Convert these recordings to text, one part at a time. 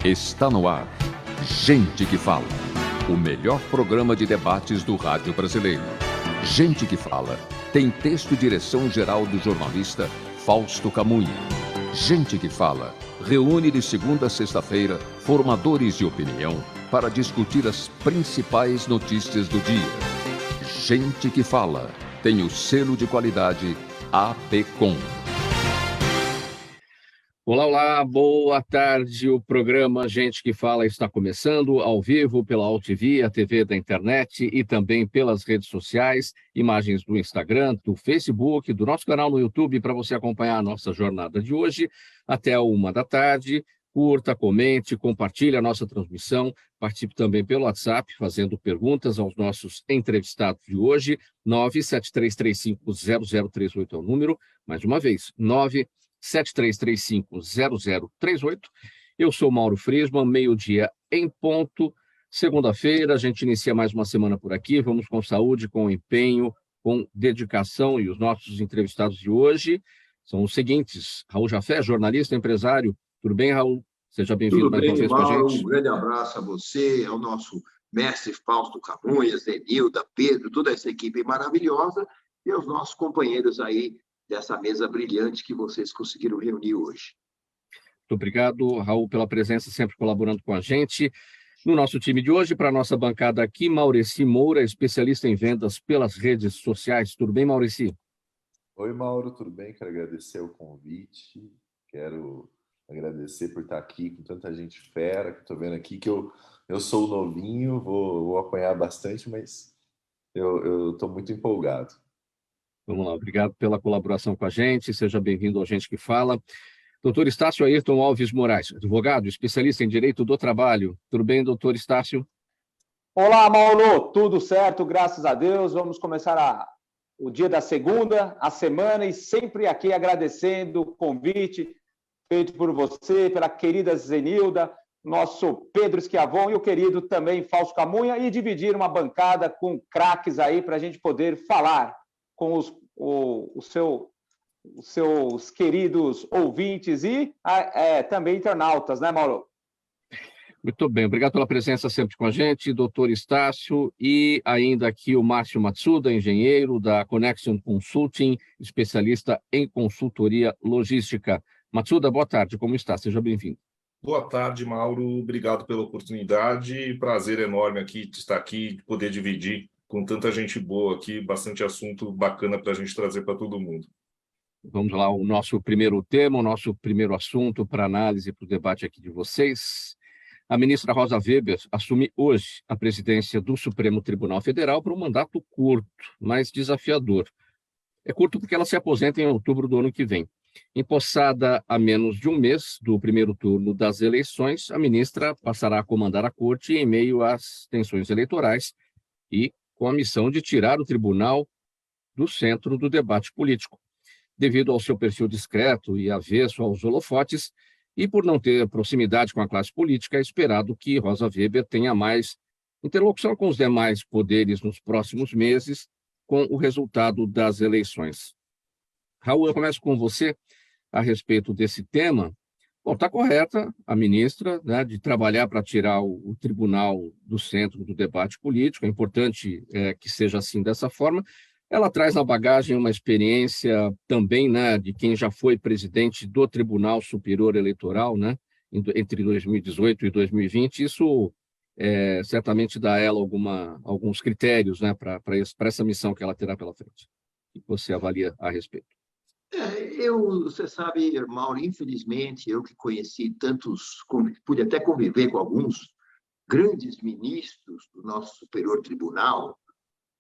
Está no ar. Gente que Fala. O melhor programa de debates do rádio brasileiro. Gente que Fala. Tem texto e direção geral do jornalista Fausto Camunha. Gente que Fala. Reúne de segunda a sexta-feira formadores de opinião para discutir as principais notícias do dia. Gente que Fala. Tem o selo de qualidade APCOM. Olá, boa tarde. O programa Gente que Fala está começando ao vivo pela AltV, a TV da internet e também pelas redes sociais, imagens do Instagram, do Facebook, do nosso canal no YouTube para você acompanhar a nossa jornada de hoje até 13h. Curta, comente, compartilhe a nossa transmissão, participe também pelo WhatsApp, fazendo perguntas aos nossos entrevistados de hoje, 973350038 é o número, mais uma vez, 973350038. Eu sou Mauro Friesman, meio-dia em ponto. Segunda-feira, a gente inicia mais uma semana por aqui. Vamos com saúde, com empenho, com dedicação. E os nossos entrevistados de hoje são os seguintes: Raul Jafé, jornalista, empresário. Tudo bem, Raul? Seja bem-vindo mais uma vez com a gente. Um grande abraço a você, ao nosso mestre Fausto Camunha, Zenilda, Pedro, toda essa equipe maravilhosa e aos nossos companheiros aí dessa mesa brilhante que vocês conseguiram reunir hoje. Muito obrigado, Raul, pela presença, sempre colaborando com a gente. No nosso time de hoje, para a nossa bancada aqui, Maurici Moura, especialista em vendas pelas redes sociais. Tudo bem, Maurici? Oi, Mauro, tudo bem? Quero agradecer o convite, quero agradecer por estar aqui com tanta gente fera, que estou vendo aqui que eu sou novinho, vou apanhar bastante, mas eu estou muito empolgado. Vamos lá, obrigado pela colaboração com a gente, seja bem-vindo ao Gente que Fala. Doutor Estácio Ayrton Alves Moraes, advogado, especialista em Direito do Trabalho. Tudo bem, doutor Estácio? Olá, Mauro, tudo certo, graças a Deus. Vamos começar o dia da segunda, a semana, e sempre aqui agradecendo o convite feito por você, pela querida Zenilda, nosso Pedro Schiavon e o querido também Fausto Camunha, e dividir uma bancada com craques aí para a gente poder falar com os seus queridos ouvintes e também internautas, né, Mauro? Muito bem, obrigado pela presença sempre com a gente, doutor Estácio, e ainda aqui o Márcio Matsuda, engenheiro da Connection Consulting, especialista em consultoria logística. Matsuda, boa tarde, como está? Seja bem-vindo. Boa tarde, Mauro, obrigado pela oportunidade, prazer enorme aqui de estar aqui, de poder dividir com tanta gente boa aqui, bastante assunto bacana para a gente trazer para todo mundo. Vamos lá, o nosso primeiro tema, o nosso primeiro assunto para análise, para o debate aqui de vocês. A ministra Rosa Weber assume hoje a presidência do Supremo Tribunal Federal para um mandato curto, mas desafiador. É curto porque ela se aposenta em outubro do ano que vem. Empossada a menos de um mês do primeiro turno das eleições, a ministra passará a comandar a corte em meio às tensões eleitorais e com a missão de tirar o tribunal do centro do debate político. Devido ao seu perfil discreto e avesso aos holofotes, e por não ter proximidade com a classe política, é esperado que Rosa Weber tenha mais interlocução com os demais poderes nos próximos meses, com o resultado das eleições. Raul, eu começo com você a respeito desse tema. Bom, está correta a ministra, né, de trabalhar para tirar o tribunal do centro do debate político. É importante que seja assim, dessa forma. Ela traz na bagagem uma experiência também, né, de quem já foi presidente do Tribunal Superior Eleitoral, né, entre 2018 e 2020. Isso certamente dá a ela alguns critérios, né, para essa missão que ela terá pela frente. O que você avalia a respeito? Você sabe, Mauro, infelizmente, eu que conheci tantos, pude até conviver com alguns grandes ministros do nosso Superior Tribunal,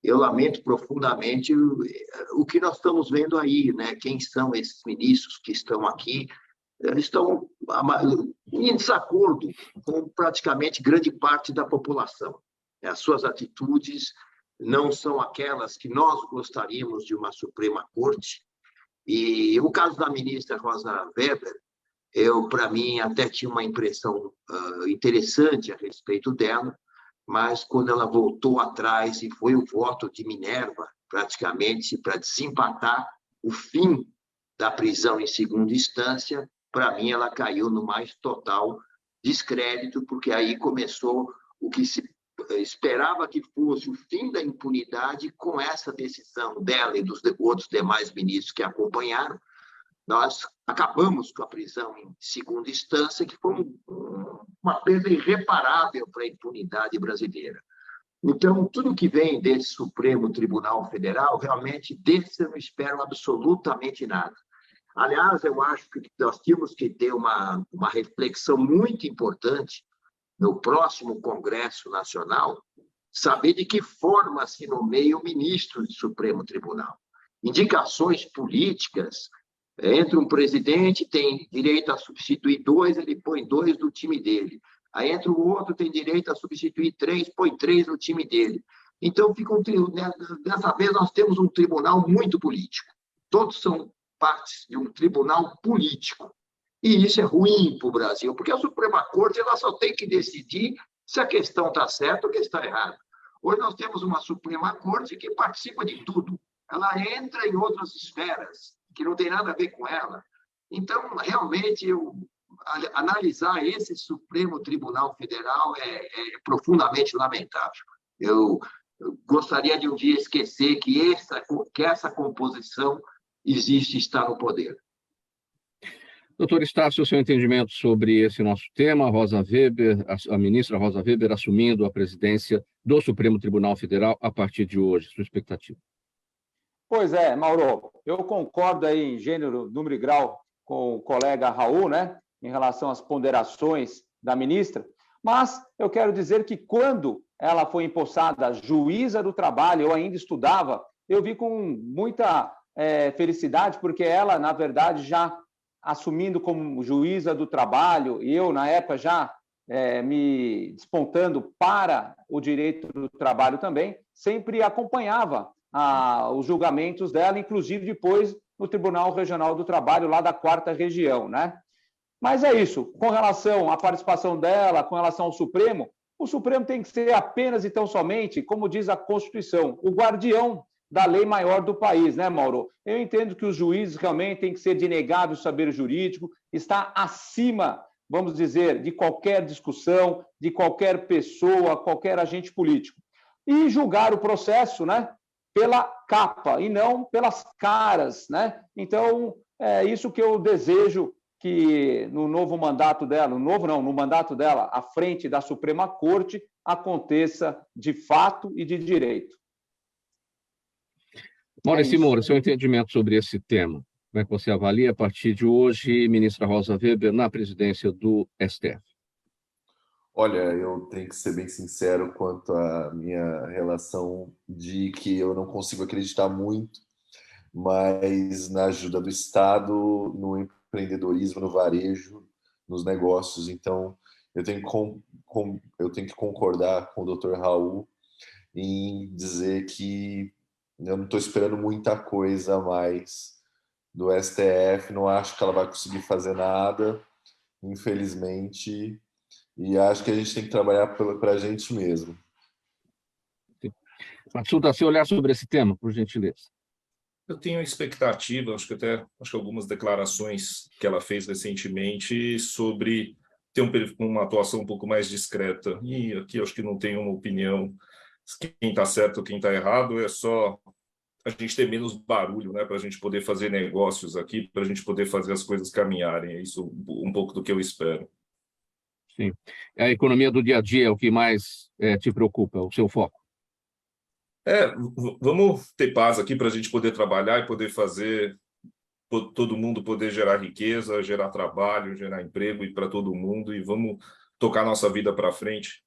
eu lamento profundamente o que nós estamos vendo aí, né? Quem são esses ministros que estão aqui? Eles estão em desacordo com praticamente grande parte da população. As suas atitudes não são aquelas que nós gostaríamos de uma Suprema Corte. E o caso da ministra Rosa Weber, para mim, até tinha uma impressão interessante a respeito dela, mas quando ela voltou atrás e foi o voto de Minerva, praticamente, para desempatar o fim da prisão em segunda instância, para mim, ela caiu no mais total descrédito, porque aí começou o que se esperava que fosse o fim da impunidade. Com essa decisão dela e dos outros demais ministros que acompanharam, nós acabamos com a prisão em segunda instância, que foi uma perda irreparável para a impunidade brasileira. Então, tudo que vem desse Supremo Tribunal Federal, realmente, desse eu não espero absolutamente nada. Aliás, eu acho que nós temos que ter uma reflexão muito importante no próximo Congresso Nacional, saber de que forma se nomeia o ministro do Supremo Tribunal. Indicações políticas, entra um presidente, tem direito a substituir 2, ele põe 2 do time dele. Aí entra o outro, tem direito a substituir 3, põe 3 no time dele. Então, dessa vez, nós temos um tribunal muito político. Todos são partes de um tribunal político. E isso é ruim para o Brasil, porque a Suprema Corte ela só tem que decidir se a questão está certa ou que está errada. Hoje nós temos uma Suprema Corte que participa de tudo. Ela entra em outras esferas que não tem nada a ver com ela. Então, realmente, analisar esse Supremo Tribunal Federal é profundamente lamentável. Eu gostaria de um dia esquecer que essa composição existe e está no poder. Doutor Estácio, o seu entendimento sobre esse nosso tema, Rosa Weber, a ministra Rosa Weber assumindo a presidência do Supremo Tribunal Federal a partir de hoje, sua expectativa? Pois é, Mauro, eu concordo aí em gênero, número e grau com o colega Raul, né, em relação às ponderações da ministra, mas eu quero dizer que quando ela foi empossada juíza do trabalho, eu ainda estudava, eu vi com muita felicidade, porque ela, na verdade, já assumindo como juíza do trabalho, e eu, na época, já me despontando para o direito do trabalho também, sempre acompanhava os julgamentos dela, inclusive depois no Tribunal Regional do Trabalho, lá da 4ª Região, né? Mas é isso, com relação à participação dela, com relação ao Supremo, o Supremo tem que ser apenas e tão somente, como diz a Constituição, o guardião da lei maior do país, né, Mauro? Eu entendo que os juízes realmente têm que ser de inegável saber jurídico, está acima, vamos dizer, de qualquer discussão, de qualquer pessoa, qualquer agente político. E julgar o processo, né, pela capa e não pelas caras, né? Então, é isso que eu desejo que no novo mandato dela, no mandato dela, à frente da Suprema Corte, aconteça de fato e de direito. Maurício Moura, seu entendimento sobre esse tema, como é que você avalia a partir de hoje, ministra Rosa Weber, na presidência do STF? Olha, eu tenho que ser bem sincero quanto à minha relação de que eu não consigo acreditar muito, mas na ajuda do Estado, no empreendedorismo, no varejo, nos negócios. Então, eu tenho que concordar com o Dr. Raul em dizer que eu não estou esperando muita coisa a mais do STF, não acho que ela vai conseguir fazer nada, infelizmente, e acho que a gente tem que trabalhar para a gente mesmo. Matsuda, seu olhar sobre esse tema, por gentileza. Eu tenho expectativa, acho que algumas declaraçes que ela fez recentemente sobre ter uma atuação um pouco mais discreta. E aqui acho que não tem uma opinião, quem está certo ou quem está errado, é só a gente ter menos barulho, né, para a gente poder fazer negócios aqui, para a gente poder fazer as coisas caminharem. É isso um pouco do que eu espero. Sim. A economia do dia a dia é o que mais te preocupa, o seu foco? Vamos ter paz aqui para a gente poder trabalhar e poder fazer, todo mundo poder gerar riqueza, gerar trabalho, gerar emprego e para todo mundo, e vamos tocar nossa vida para frente.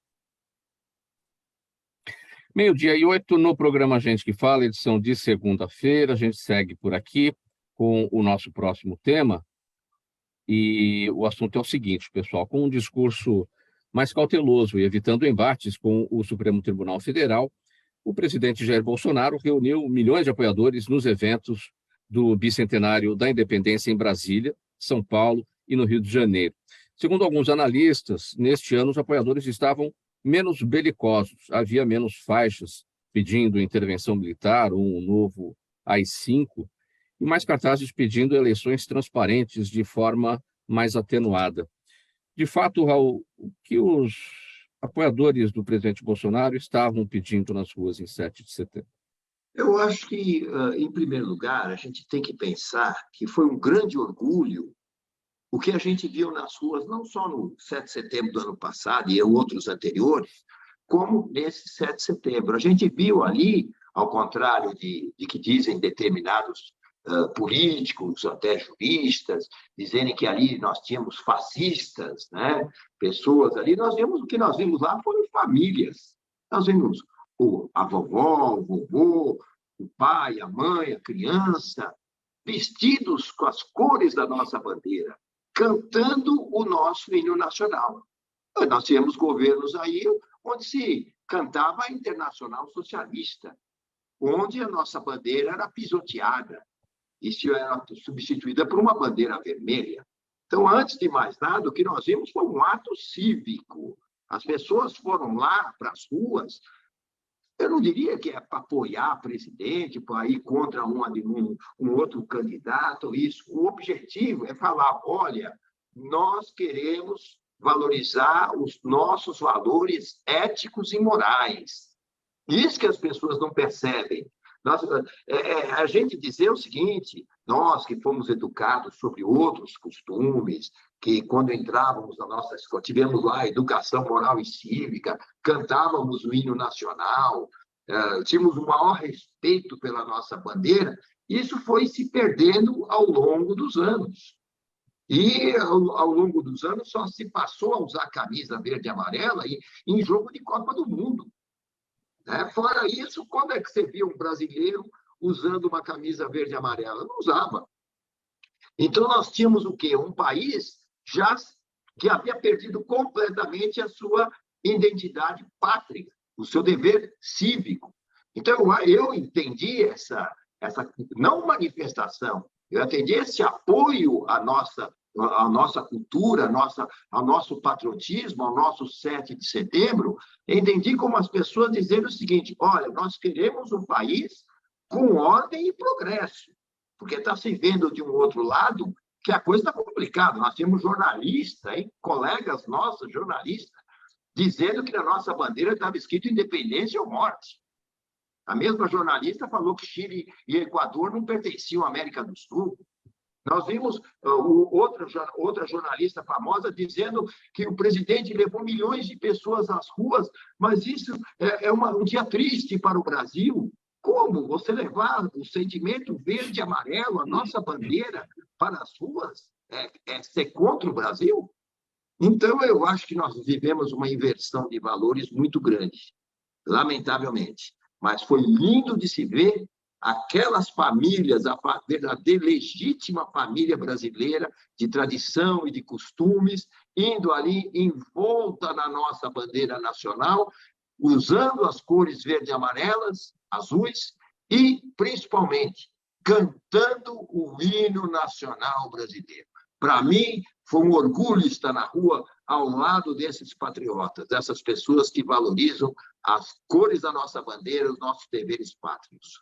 12:08 no programa Gente que Fala, edição de segunda-feira. A gente segue por aqui com o nosso próximo tema. E o assunto é o seguinte, pessoal, com um discurso mais cauteloso e evitando embates com o Supremo Tribunal Federal, o presidente Jair Bolsonaro reuniu milhões de apoiadores nos eventos do bicentenário da Independência em Brasília, São Paulo e no Rio de Janeiro. Segundo alguns analistas, neste ano os apoiadores estavam menos belicosos, havia menos faixas pedindo intervenção militar ou um novo AI-5 e mais cartazes pedindo eleições transparentes de forma mais atenuada. De fato, Raul, o que os apoiadores do presidente Bolsonaro estavam pedindo nas ruas em 7 de setembro? Eu acho que, em primeiro lugar, a gente tem que pensar que foi um grande orgulho o que a gente viu nas ruas, não só no 7 de setembro do ano passado e outros anteriores, como nesse 7 de setembro. A gente viu ali, ao contrário de que dizem determinados políticos, até juristas, dizendo que ali nós tínhamos fascistas, né? Pessoas ali, o que nós vimos lá foram famílias. Nós vimos a vovó, o vovô, o pai, a mãe, a criança, vestidos com as cores da nossa bandeira, cantando o nosso hino nacional. Nós tínhamos governos aí onde se cantava a Internacional Socialista, onde a nossa bandeira era pisoteada, isso era substituída por uma bandeira vermelha. Então, antes de mais nada, o que nós vimos foi um ato cívico. As pessoas foram lá para as ruas. Eu não diria que é para apoiar o presidente, para ir contra um outro candidato, isso. O objetivo é falar, olha, nós queremos valorizar os nossos valores éticos e morais. Isso que as pessoas não percebem. A gente dizer o seguinte, nós que fomos educados sobre outros costumes, que quando entrávamos na nossa escola, tivemos lá educação moral e cívica, cantávamos o hino nacional, tínhamos o maior respeito pela nossa bandeira, isso foi se perdendo ao longo dos anos. E, ao longo dos anos, só se passou a usar camisa verde e amarela em jogo de Copa do Mundo. Fora isso, quando é que você viu um brasileiro usando uma camisa verde e amarela? Não usava. Então, nós tínhamos o quê? Um país já que havia perdido completamente a sua identidade pátria, o seu dever cívico. Então, eu entendi essa não manifestação, eu entendi esse apoio à nossa cultura, ao nosso patriotismo, ao nosso 7 de setembro, entendi como as pessoas dizendo o seguinte, olha, nós queremos um país com ordem e progresso, porque está se vendo de um outro lado que a coisa está complicada. Nós temos jornalistas, colegas nossos, jornalistas, dizendo que na nossa bandeira estava escrito independência ou morte. A mesma jornalista falou que Chile e Equador não pertenciam à América do Sul. Nós vimos outra jornalista famosa dizendo que o presidente levou milhões de pessoas às ruas, mas isso é um dia triste para o Brasil. Como você levar o sentimento verde e amarelo, a nossa bandeira, para as ruas? É ser contra o Brasil? Então, eu acho que nós vivemos uma inversão de valores muito grande, lamentavelmente. Mas foi lindo de se ver aquelas famílias, a verdadeira legítima família brasileira, de tradição e de costumes, indo ali envolta na nossa bandeira nacional, usando as cores verde e amarelas, azuis, e, principalmente, cantando o hino nacional brasileiro. Para mim, foi um orgulho estar na rua ao lado desses patriotas, dessas pessoas que valorizam as cores da nossa bandeira, os nossos deveres pátrios.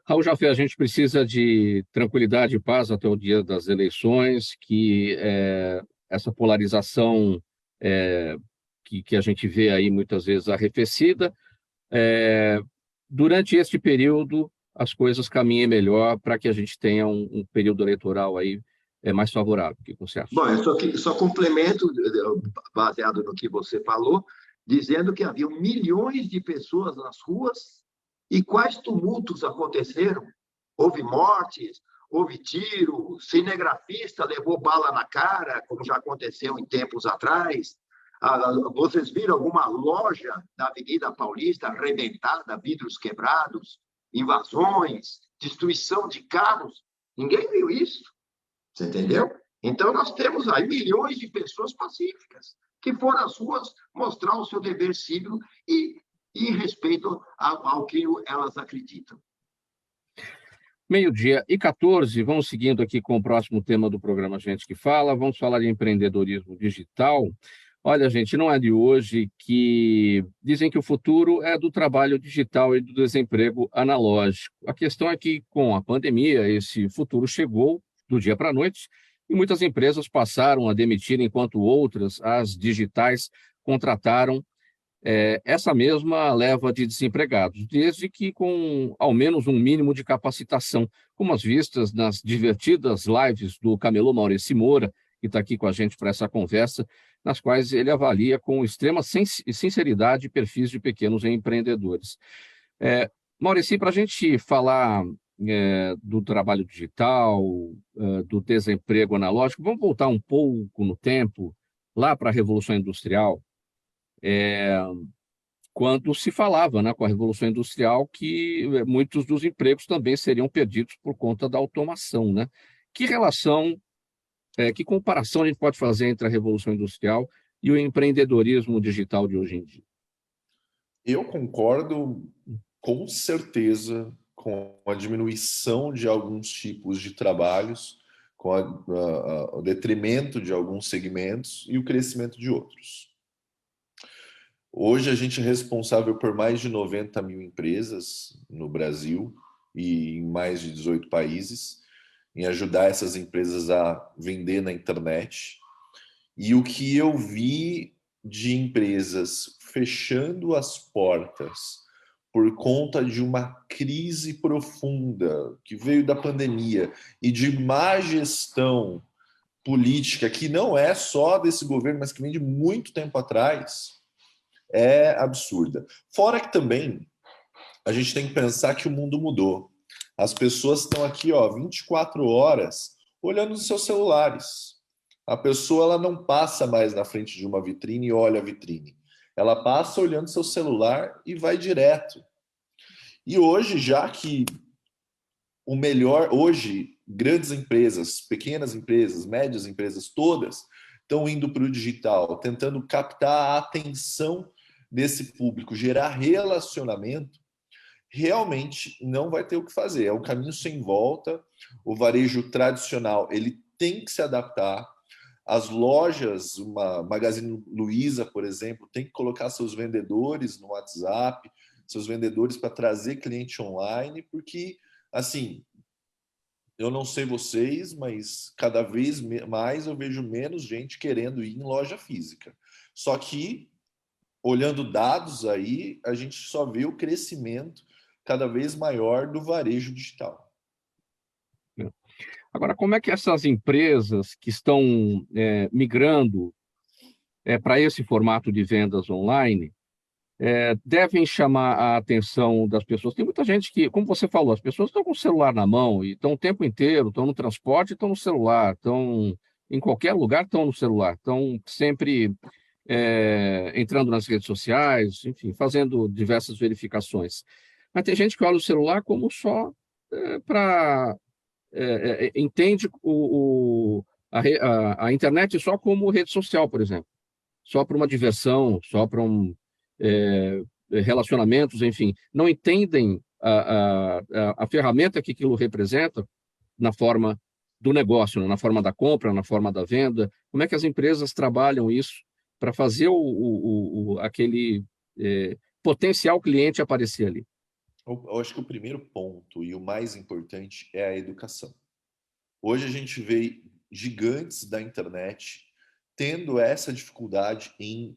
Raul Jafé, a gente precisa de tranquilidade e paz até o dia das eleições, que essa polarização que a gente vê aí muitas vezes arrefecida, durante este período as coisas caminhem melhor para que a gente tenha um período eleitoral aí mais favorável. O que você acha? Bom, eu só complemento, baseado no que você falou, dizendo que havia milhões de pessoas nas ruas e quais tumultos aconteceram. Houve mortes, houve tiro, cinegrafista levou bala na cara, como já aconteceu em tempos atrás. Vocês viram alguma loja da Avenida Paulista arrebentada, vidros quebrados, invasões, destruição de carros? Ninguém viu isso. Você entendeu? Então, nós temos aí milhões de pessoas pacíficas que foram às ruas mostrar o seu dever cívico e respeito ao que elas acreditam. 12h14, vamos seguindo aqui com o próximo tema do programa Gente que Fala, vamos falar de empreendedorismo digital. Olha, gente, não é de hoje que dizem que o futuro é do trabalho digital e do desemprego analógico. A questão é que, com a pandemia, esse futuro chegou do dia para a noite e muitas empresas passaram a demitir, enquanto outras, as digitais, contrataram essa mesma leva de desempregados, desde que com ao menos um mínimo de capacitação, como as vistas nas divertidas lives do camelô Maurício Moura, que está aqui com a gente para essa conversa, nas quais ele avalia com extrema sinceridade perfis de pequenos empreendedores. Maurício, para a gente falar do trabalho digital, do desemprego analógico, vamos voltar um pouco no tempo, lá para a Revolução Industrial, quando se falava, né, com a Revolução Industrial, que muitos dos empregos também seriam perdidos por conta da automação, né? Que relação, que comparação a gente pode fazer entre a Revolução Industrial e o empreendedorismo digital de hoje em dia? Eu concordo com certeza com a diminuição de alguns tipos de trabalhos, com o detrimento de alguns segmentos e o crescimento de outros. Hoje a gente é responsável por mais de 90 mil empresas no Brasil e em mais de 18 países, em ajudar essas empresas a vender na internet. E o que eu vi de empresas fechando as portas por conta de uma crise profunda que veio da pandemia e de má gestão política, que não é só desse governo, mas que vem de muito tempo atrás, é absurda. Fora que também a gente tem que pensar que o mundo mudou. As pessoas estão aqui, 24 horas olhando nos seus celulares. A pessoa ela não passa mais na frente de uma vitrine e olha a vitrine. Ela passa olhando seu celular e vai direto. E hoje, já que o melhor, hoje, grandes empresas, pequenas empresas, médias empresas, todas estão indo para o digital, tentando captar a atenção desse público, gerar relacionamento, realmente não vai ter o que fazer. É um caminho sem volta. O varejo tradicional ele tem que se adaptar. As lojas, uma Magazine Luiza, por exemplo, tem que colocar seus vendedores no WhatsApp, seus vendedores para trazer cliente online, porque, assim, eu não sei vocês, mas cada vez mais eu vejo menos gente querendo ir em loja física. Só que, olhando dados aí, a gente só vê o crescimento cada vez maior do varejo digital. Agora, como é que essas empresas que estão migrando para esse formato de vendas online devem chamar a atenção das pessoas? Tem muita gente que, como você falou, as pessoas estão com o celular na mão e estão o tempo inteiro, estão no transporte, estão no celular, estão em qualquer lugar, estão no celular, estão sempre entrando nas redes sociais, enfim, fazendo diversas verificações. Mas tem gente que olha o celular como só para... entende a internet só como rede social, por exemplo. Só para uma diversão, só para relacionamentos, enfim. Não entendem a ferramenta que aquilo representa na forma do negócio, né? Na forma da compra, na forma da venda. Como é que as empresas trabalham isso para fazer aquele potencial cliente aparecer ali? Eu acho que o primeiro ponto e o mais importante é a educação. Hoje a gente vê gigantes da internet tendo essa dificuldade em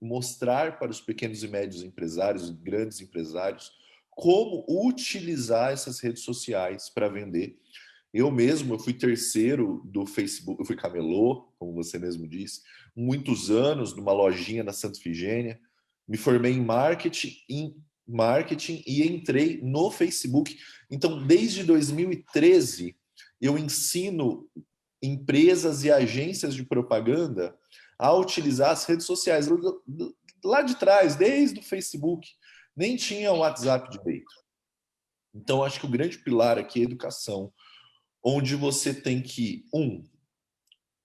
mostrar para os pequenos e médios empresários, grandes empresários, como utilizar essas redes sociais para vender. Eu fui terceiro do Facebook, eu fui camelô, como você mesmo disse, muitos anos numa lojinha na Santa Efigênia, me formei em marketing e entrei no Facebook. Então, desde 2013, eu ensino empresas e agências de propaganda a utilizar as redes sociais. Lá de trás, desde o Facebook, nem tinha o WhatsApp direito. Então, acho que o grande pilar aqui é a educação, onde você tem que,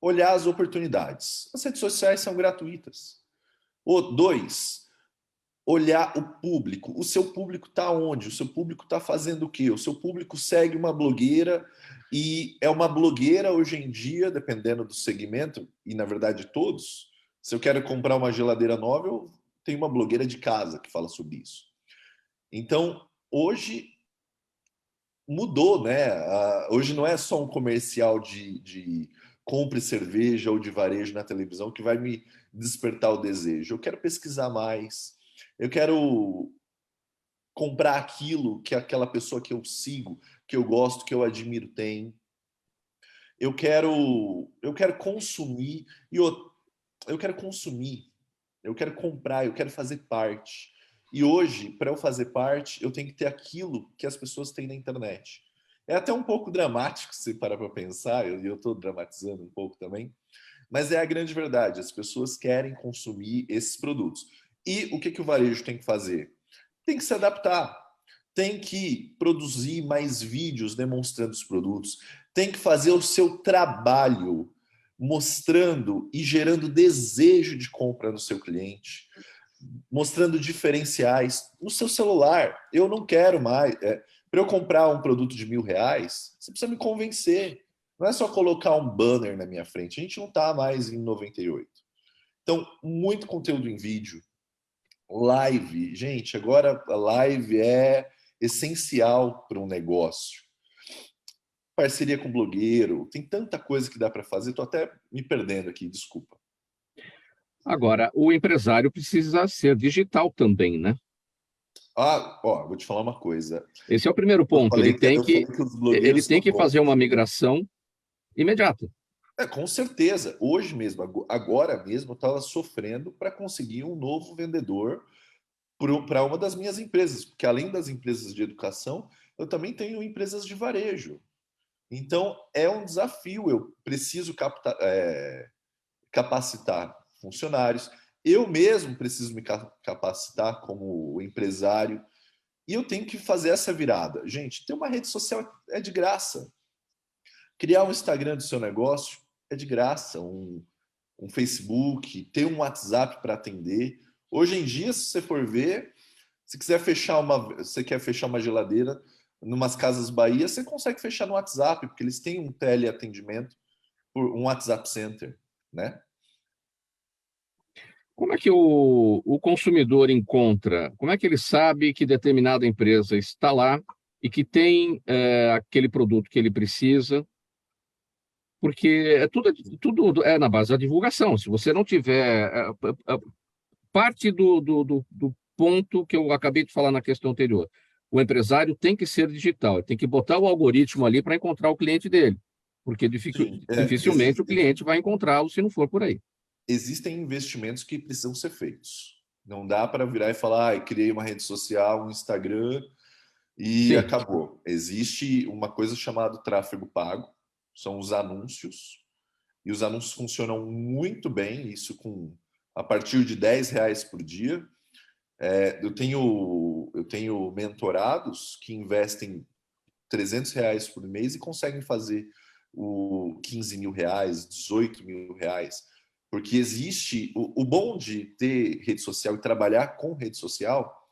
olhar as oportunidades. As redes sociais são gratuitas. 2, olhar o público. O seu público está onde? O seu público está fazendo o quê? O seu público segue uma blogueira e é uma blogueira hoje em dia, dependendo do segmento, e na verdade todos. Se eu quero comprar uma geladeira nova, eu tenho uma blogueira de casa que fala sobre isso. Então, hoje mudou, né? Hoje não é só um comercial de compre cerveja ou de varejo na televisão que vai me despertar o desejo. Eu quero pesquisar mais, eu quero comprar aquilo que aquela pessoa que eu sigo, que eu gosto, que eu admiro tem. Eu quero consumir eu quero consumir, eu quero comprar, eu quero fazer parte. E hoje, para eu fazer parte, eu tenho que ter aquilo que as pessoas têm na internet. É até um pouco dramático se parar para pensar, e eu estou dramatizando um pouco também, mas é a grande verdade, as pessoas querem consumir esses produtos. E o que o varejo tem que fazer? Tem que se adaptar, tem que produzir mais vídeos demonstrando os produtos, tem que fazer o seu trabalho mostrando e gerando desejo de compra no seu cliente, mostrando diferenciais no seu celular. Eu não quero mais. Para eu comprar um produto de R$ 1.000, você precisa me convencer. Não é só colocar um banner na minha frente. A gente não está mais em 98. Então, muito conteúdo em vídeo. Live. Gente, agora a live é essencial para um negócio. Parceria com blogueiro. Tem tanta coisa que dá para fazer. Estou até me perdendo aqui, desculpa. Agora, o empresário precisa ser digital também, né? Vou te falar uma coisa. Esse é o primeiro ponto. Ele tem que fazer uma migração imediata. Com certeza. Hoje mesmo, agora mesmo, eu estava sofrendo para conseguir um novo vendedor para uma das minhas empresas, porque além das empresas de educação, eu também tenho empresas de varejo. Então, é um desafio. Eu preciso capacitar funcionários. Eu mesmo preciso me capacitar como empresário. E eu tenho que fazer essa virada. Gente, ter uma rede social é de graça. Criar um Instagram do seu negócio é de graça. Um Facebook, ter um WhatsApp para atender. Hoje em dia, se você for ver, se você quer fechar uma geladeira numas Casas Bahia, você consegue fechar no WhatsApp, porque eles têm um teleatendimento por um WhatsApp Center, né? Como é que o consumidor encontra? Como é que ele sabe que determinada empresa está lá e que tem aquele produto que ele precisa? Porque tudo é na base da divulgação. Se você não tiver parte do ponto que eu acabei de falar na questão anterior, o empresário tem que ser digital, ele tem que botar o algoritmo ali para encontrar o cliente dele, porque dificilmente o cliente vai encontrá-lo se não for por aí. Existem investimentos que precisam ser feitos. Não dá para virar e falar, criei uma rede social, um Instagram e Sim. acabou. Existe uma coisa chamada tráfego pago, são os anúncios, e os anúncios funcionam muito bem, isso a partir de R$ 10 por dia. Eu tenho mentorados que investem R$ 300 por mês e conseguem fazer o R$ 15 mil, R$ 18 mil. Porque existe o bom de ter rede social e trabalhar com rede social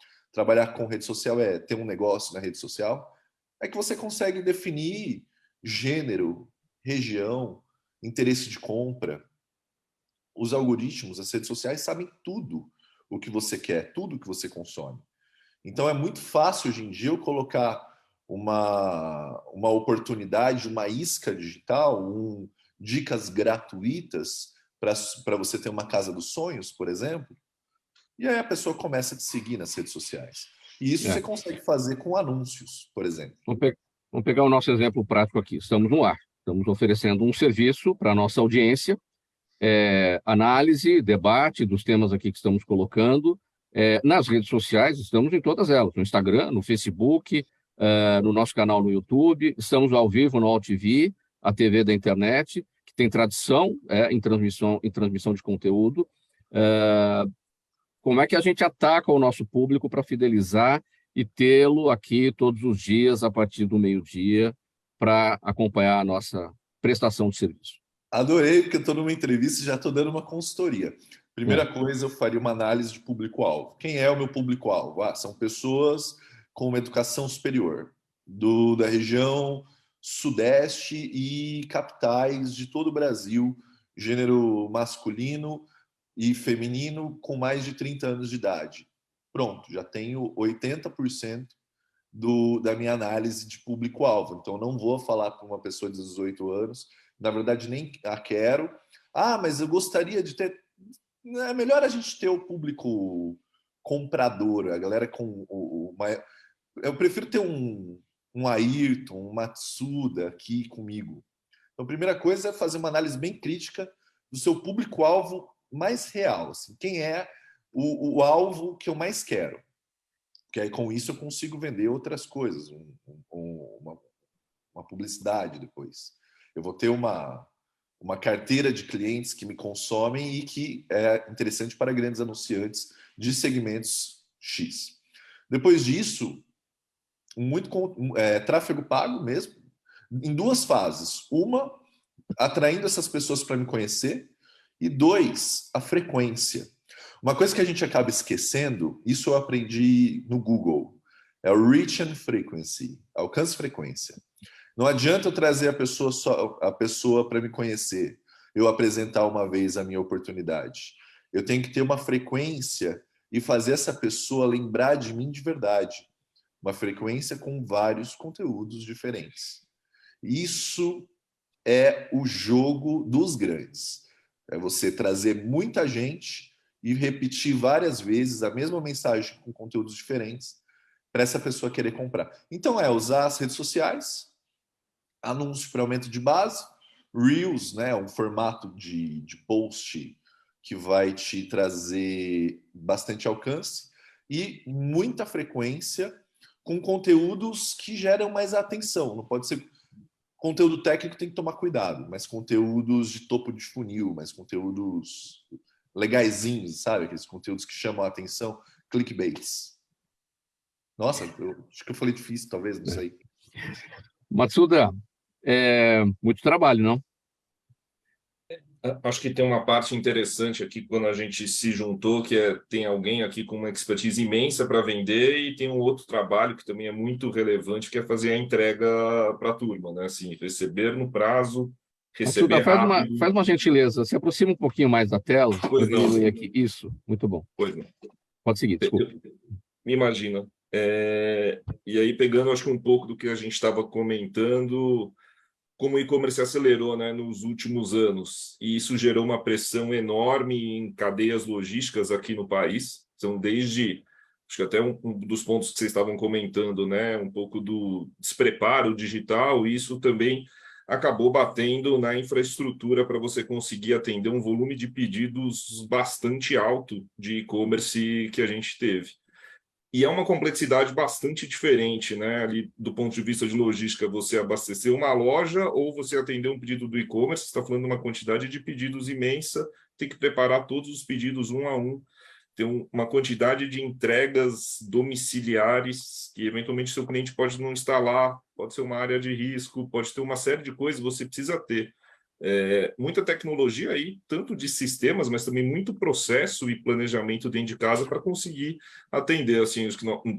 é ter um negócio na rede social, é que você consegue definir gênero, região, interesse de compra. Os algoritmos, as redes sociais sabem tudo o que você quer, tudo o que você consome. Então é muito fácil hoje em dia eu colocar uma oportunidade, uma isca digital, dicas gratuitas para você ter uma casa dos sonhos, por exemplo, e aí a pessoa começa a te seguir nas redes sociais. E isso você consegue fazer com anúncios, por exemplo. Vamos pegar o nosso exemplo prático aqui. Estamos no ar, estamos oferecendo um serviço para a nossa audiência, análise, debate dos temas aqui que estamos colocando. Nas redes sociais, estamos em todas elas, no Instagram, no Facebook, no nosso canal no YouTube, estamos ao vivo no AltV, a TV da internet, que tem tradição em transmissão de conteúdo. Como é que a gente ataca o nosso público para fidelizar e tê-lo aqui todos os dias, a partir do meio-dia, para acompanhar a nossa prestação de serviço? Adorei, porque eu estou numa entrevista e já estou dando uma consultoria. Primeira coisa, eu faria uma análise de público-alvo. Quem é o meu público-alvo? São pessoas com uma educação superior, da região sudeste e capitais de todo o Brasil, gênero masculino e feminino com mais de 30 anos de idade. Pronto, já tenho 80% da minha análise de público-alvo. Então, não vou falar para uma pessoa de 18 anos na verdade nem a quero. Ah, mas eu gostaria de ter... É melhor a gente ter o público comprador, a galera com eu prefiro ter um Ayrton, um Matsuda aqui comigo. Então, a primeira coisa é fazer uma análise bem crítica do seu público-alvo mais real. Assim, quem é o alvo que eu mais quero? Porque aí, com isso, eu consigo vender outras coisas, uma publicidade depois. Eu vou ter uma carteira de clientes que me consomem e que é interessante para grandes anunciantes de segmentos X. Depois disso, tráfego pago mesmo, em duas fases. Uma, atraindo essas pessoas para me conhecer, e dois, a frequência. Uma coisa que a gente acaba esquecendo, isso eu aprendi no Google, é o reach and frequency, alcance e frequência. Não adianta eu trazer a pessoa para me conhecer, eu apresentar uma vez a minha oportunidade. Eu tenho que ter uma frequência e fazer essa pessoa lembrar de mim de verdade. Uma frequência com vários conteúdos diferentes. Isso é o jogo dos grandes. É você trazer muita gente e repetir várias vezes a mesma mensagem com conteúdos diferentes para essa pessoa querer comprar. Então, usar as redes sociais, anúncio para aumento de base, Reels, né, um formato de post que vai te trazer bastante alcance e muita frequência com conteúdos que geram mais atenção. Não pode ser conteúdo técnico, tem que tomar cuidado, mas conteúdos de topo de funil, mas conteúdos legaizinhos, sabe? Aqueles conteúdos que chamam a atenção, clickbaits. Nossa, acho que eu falei difícil, talvez, não sei. Matsuda, muito trabalho, não? Acho que tem uma parte interessante aqui quando a gente se juntou, que tem alguém aqui com uma expertise imensa para vender e tem um outro trabalho que também é muito relevante, que é fazer a entrega para a turma, né? Assim, receber no prazo, receber rápido. Faz uma gentileza, se aproxima um pouquinho mais da tela. Pois não. Aqui. Isso, muito bom. Pois não. Pode seguir, desculpa. Me imagina. E aí, pegando, acho que um pouco do que a gente estava comentando, como o e-commerce acelerou, né, nos últimos anos, e isso gerou uma pressão enorme em cadeias logísticas aqui no país. Então, desde, acho que até um dos pontos que vocês estavam comentando, né, um pouco do despreparo digital, e isso também acabou batendo na infraestrutura para você conseguir atender um volume de pedidos bastante alto de e-commerce que a gente teve. E é uma complexidade bastante diferente, né? Ali, do ponto de vista de logística, você abastecer uma loja ou você atender um pedido do e-commerce, você está falando de uma quantidade de pedidos imensa, tem que preparar todos os pedidos um a um, tem uma quantidade de entregas domiciliares que, eventualmente, seu cliente pode não estar lá, pode ser uma área de risco, pode ter uma série de coisas, você precisa ter muita tecnologia aí, tanto de sistemas, mas também muito processo e planejamento dentro de casa para conseguir atender, assim,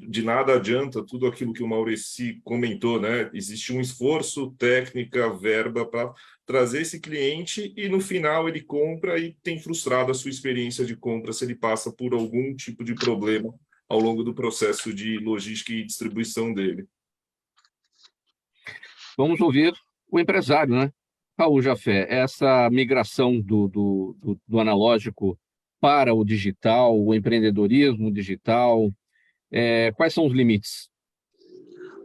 de nada adianta tudo aquilo que o Maurici comentou, né? Existe um esforço, técnica, verba para trazer esse cliente e no final ele compra e tem frustrado a sua experiência de compra se ele passa por algum tipo de problema ao longo do processo de logística e distribuição dele. Vamos ouvir o empresário, né? Raul Jafé, essa migração do analógico para o digital, o empreendedorismo digital, quais são os limites?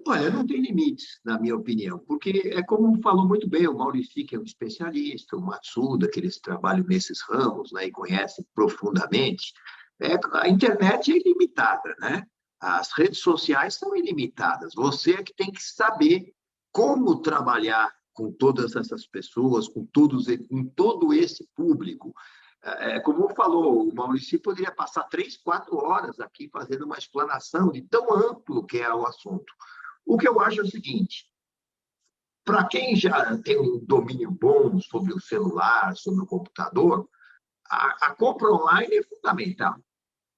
Olha, não tem limites, na minha opinião, porque é como falou muito bem o Maurici, que é um especialista, o Matsuda, que eles trabalham nesses ramos, né, e conhecem profundamente. A internet é ilimitada, né? As redes sociais são ilimitadas. Você é que tem que saber como trabalhar com todas essas pessoas, com todo esse público. Como falou, o Maurici poderia passar 3, 4 horas aqui fazendo uma explanação de tão amplo que é o assunto. O que eu acho é o seguinte, para quem já tem um domínio bom sobre o celular, sobre o computador, a compra online é fundamental,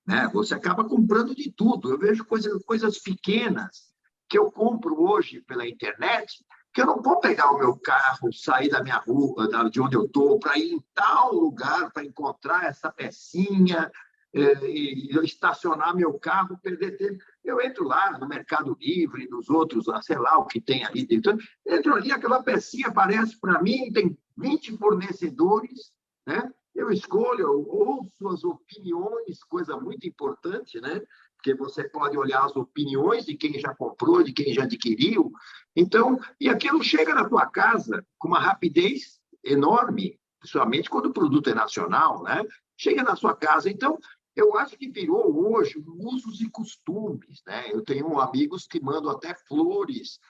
né? Você acaba comprando de tudo. Eu vejo coisas pequenas que eu compro hoje pela internet, que eu não vou pegar o meu carro, sair da minha rua, de onde eu estou, para ir em tal lugar, para encontrar essa pecinha, e estacionar meu carro, perder tempo. Eu entro lá no Mercado Livre, nos outros, sei lá o que tem ali dentro. Entro ali, aquela pecinha aparece para mim, tem 20 fornecedores, né? Eu escolho, eu ouço as opiniões, coisa muito importante, né? Porque você pode olhar as opiniões de quem já comprou, de quem já adquiriu. Então, e aquilo chega na tua casa com uma rapidez enorme, principalmente quando o produto é nacional, né? Chega na sua casa. Então, eu acho que virou hoje usos e costumes, né? Eu tenho amigos que mandam até flores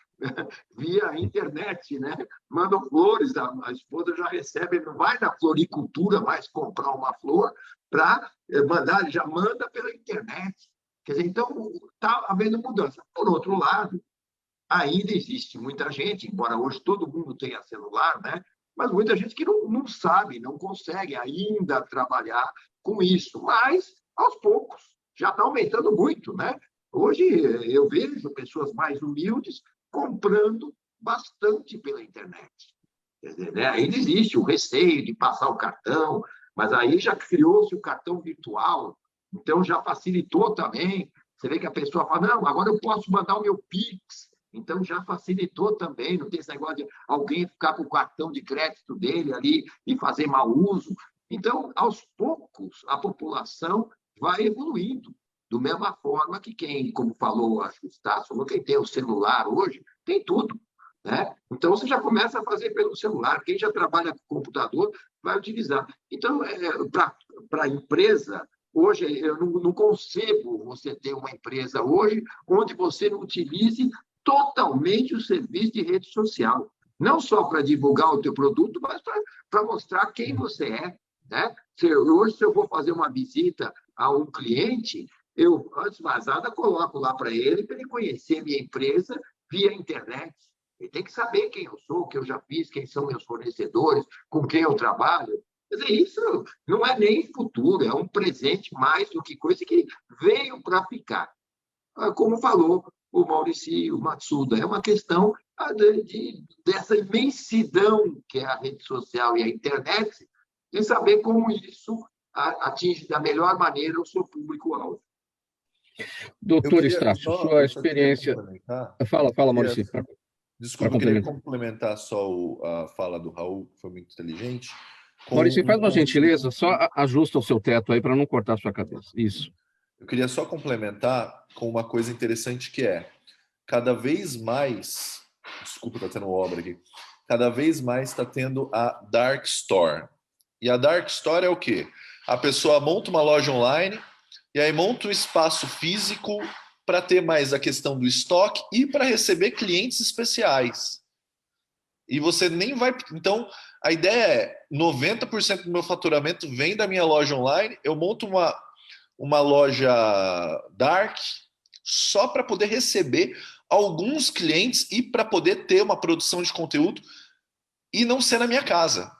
via internet, né? Mandam flores, a esposa já recebe, não vai na floricultura mais comprar uma flor para mandar, ele já manda pela internet. Quer dizer, então, está havendo mudança. Por outro lado, ainda existe muita gente, embora hoje todo mundo tenha celular, né? Mas muita gente que não sabe, não consegue ainda trabalhar com isso. Mas, aos poucos, já está aumentando muito, né? Hoje, eu vejo pessoas mais humildes comprando bastante pela internet. Quer dizer, né? Ainda existe o receio de passar o cartão, mas aí já criou-se o cartão virtual, então já facilitou também. Você vê que a pessoa fala, não, agora eu posso mandar o meu Pix. Então, já facilitou também, não tem esse negócio de alguém ficar com o cartão de crédito dele ali e fazer mau uso. Então, aos poucos, a população vai evoluindo. Da mesma forma que quem, como falou, acho que o Estácio falou, quem tem o celular hoje, tem tudo, né? Então, você já começa a fazer pelo celular. Quem já trabalha com computador vai utilizar. Então, para a empresa, hoje, eu não concebo você ter uma empresa hoje onde você não utilize totalmente o serviço de rede social. Não só para divulgar o teu produto, mas para mostrar quem você é, né? Hoje, se eu vou fazer uma visita a um cliente, eu, antes de mais nada, coloco lá para ele conhecer minha empresa via internet. Ele tem que saber quem eu sou, o que eu já fiz, quem são meus fornecedores, com quem eu trabalho. Quer dizer, isso não é nem futuro, é um presente mais do que coisa que veio para ficar. Como falou o Maurício Matsuda, é uma questão dessa imensidão que é a rede social e a internet, de saber como isso atinge da melhor maneira o seu público-alvo. Doutor Estácio, sua experiência... Fala, Maurício. Desculpa, eu queria complementar só a fala do Raul, que foi muito inteligente. Maurício, faz uma gentileza, só ajusta o seu teto aí para não cortar a sua cabeça. Isso. Eu queria só complementar com uma coisa interessante que é, cada vez mais, desculpa, está tendo obra aqui, cada vez mais está tendo a Dark Store. E a Dark Store é o quê? A pessoa monta uma loja online e aí monta um espaço físico para ter mais a questão do estoque e para receber clientes especiais. E você nem vai... Então, a ideia é 90% do meu faturamento vem da minha loja online, eu monto uma loja dark só para poder receber alguns clientes e para poder ter uma produção de conteúdo e não ser na minha casa.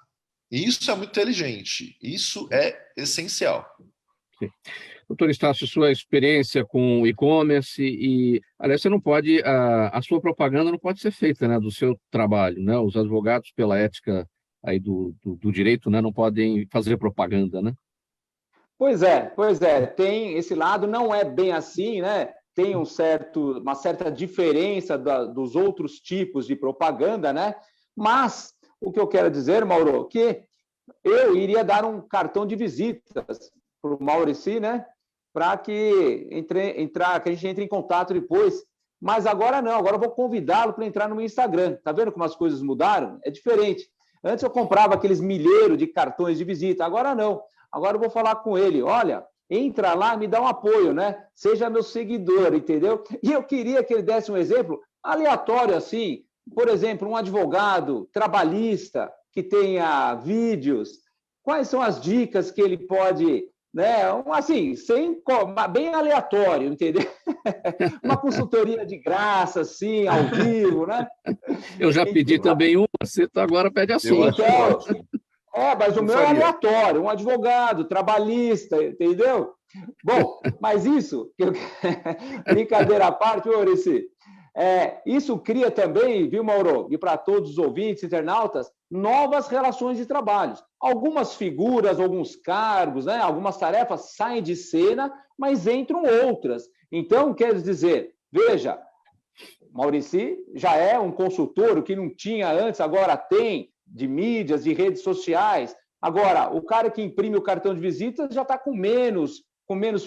E isso é muito inteligente. Isso é essencial. Sim. Doutor Estácio, sua experiência com e-commerce e, aliás, você não pode, a sua propaganda não pode ser feita, né, do seu trabalho, né? Os advogados, pela ética aí do direito, né, não podem fazer propaganda, né? Pois é, tem esse lado, não é bem assim, né? Tem uma certa diferença dos outros tipos de propaganda, né? Mas o que eu quero dizer, Mauro, que eu iria dar um cartão de visitas para o Maurício, né? Para que a gente entre em contato depois. Mas agora não, agora eu vou convidá-lo para entrar no meu Instagram. Tá vendo como as coisas mudaram? É diferente. Antes eu comprava aqueles milheiros de cartões de visita, agora não. Agora eu vou falar com ele, olha, entra lá, me dá um apoio, né? Seja meu seguidor, entendeu? E eu queria que ele desse um exemplo aleatório assim, por exemplo, um advogado trabalhista que tenha vídeos. Quais são as dicas que ele pode, né? Assim, bem aleatório, entendeu? Uma consultoria de graça, assim, ao vivo, né? Eu já pedi também uma, você agora pede a sua. Então, mas o meu é aleatório, um advogado, trabalhista, entendeu? Bom, mas isso, brincadeira à parte, Maurício, isso cria também, viu, Mauro, e para todos os ouvintes, internautas, novas relações de trabalho. algumas figuras, alguns cargos, né, algumas tarefas saem de cena, mas entram outras. Então, quer dizer, veja, Maurici já é um consultor, o que não tinha antes, agora tem, de mídias, de redes sociais. Agora, o cara que imprime o cartão de visita já está com menos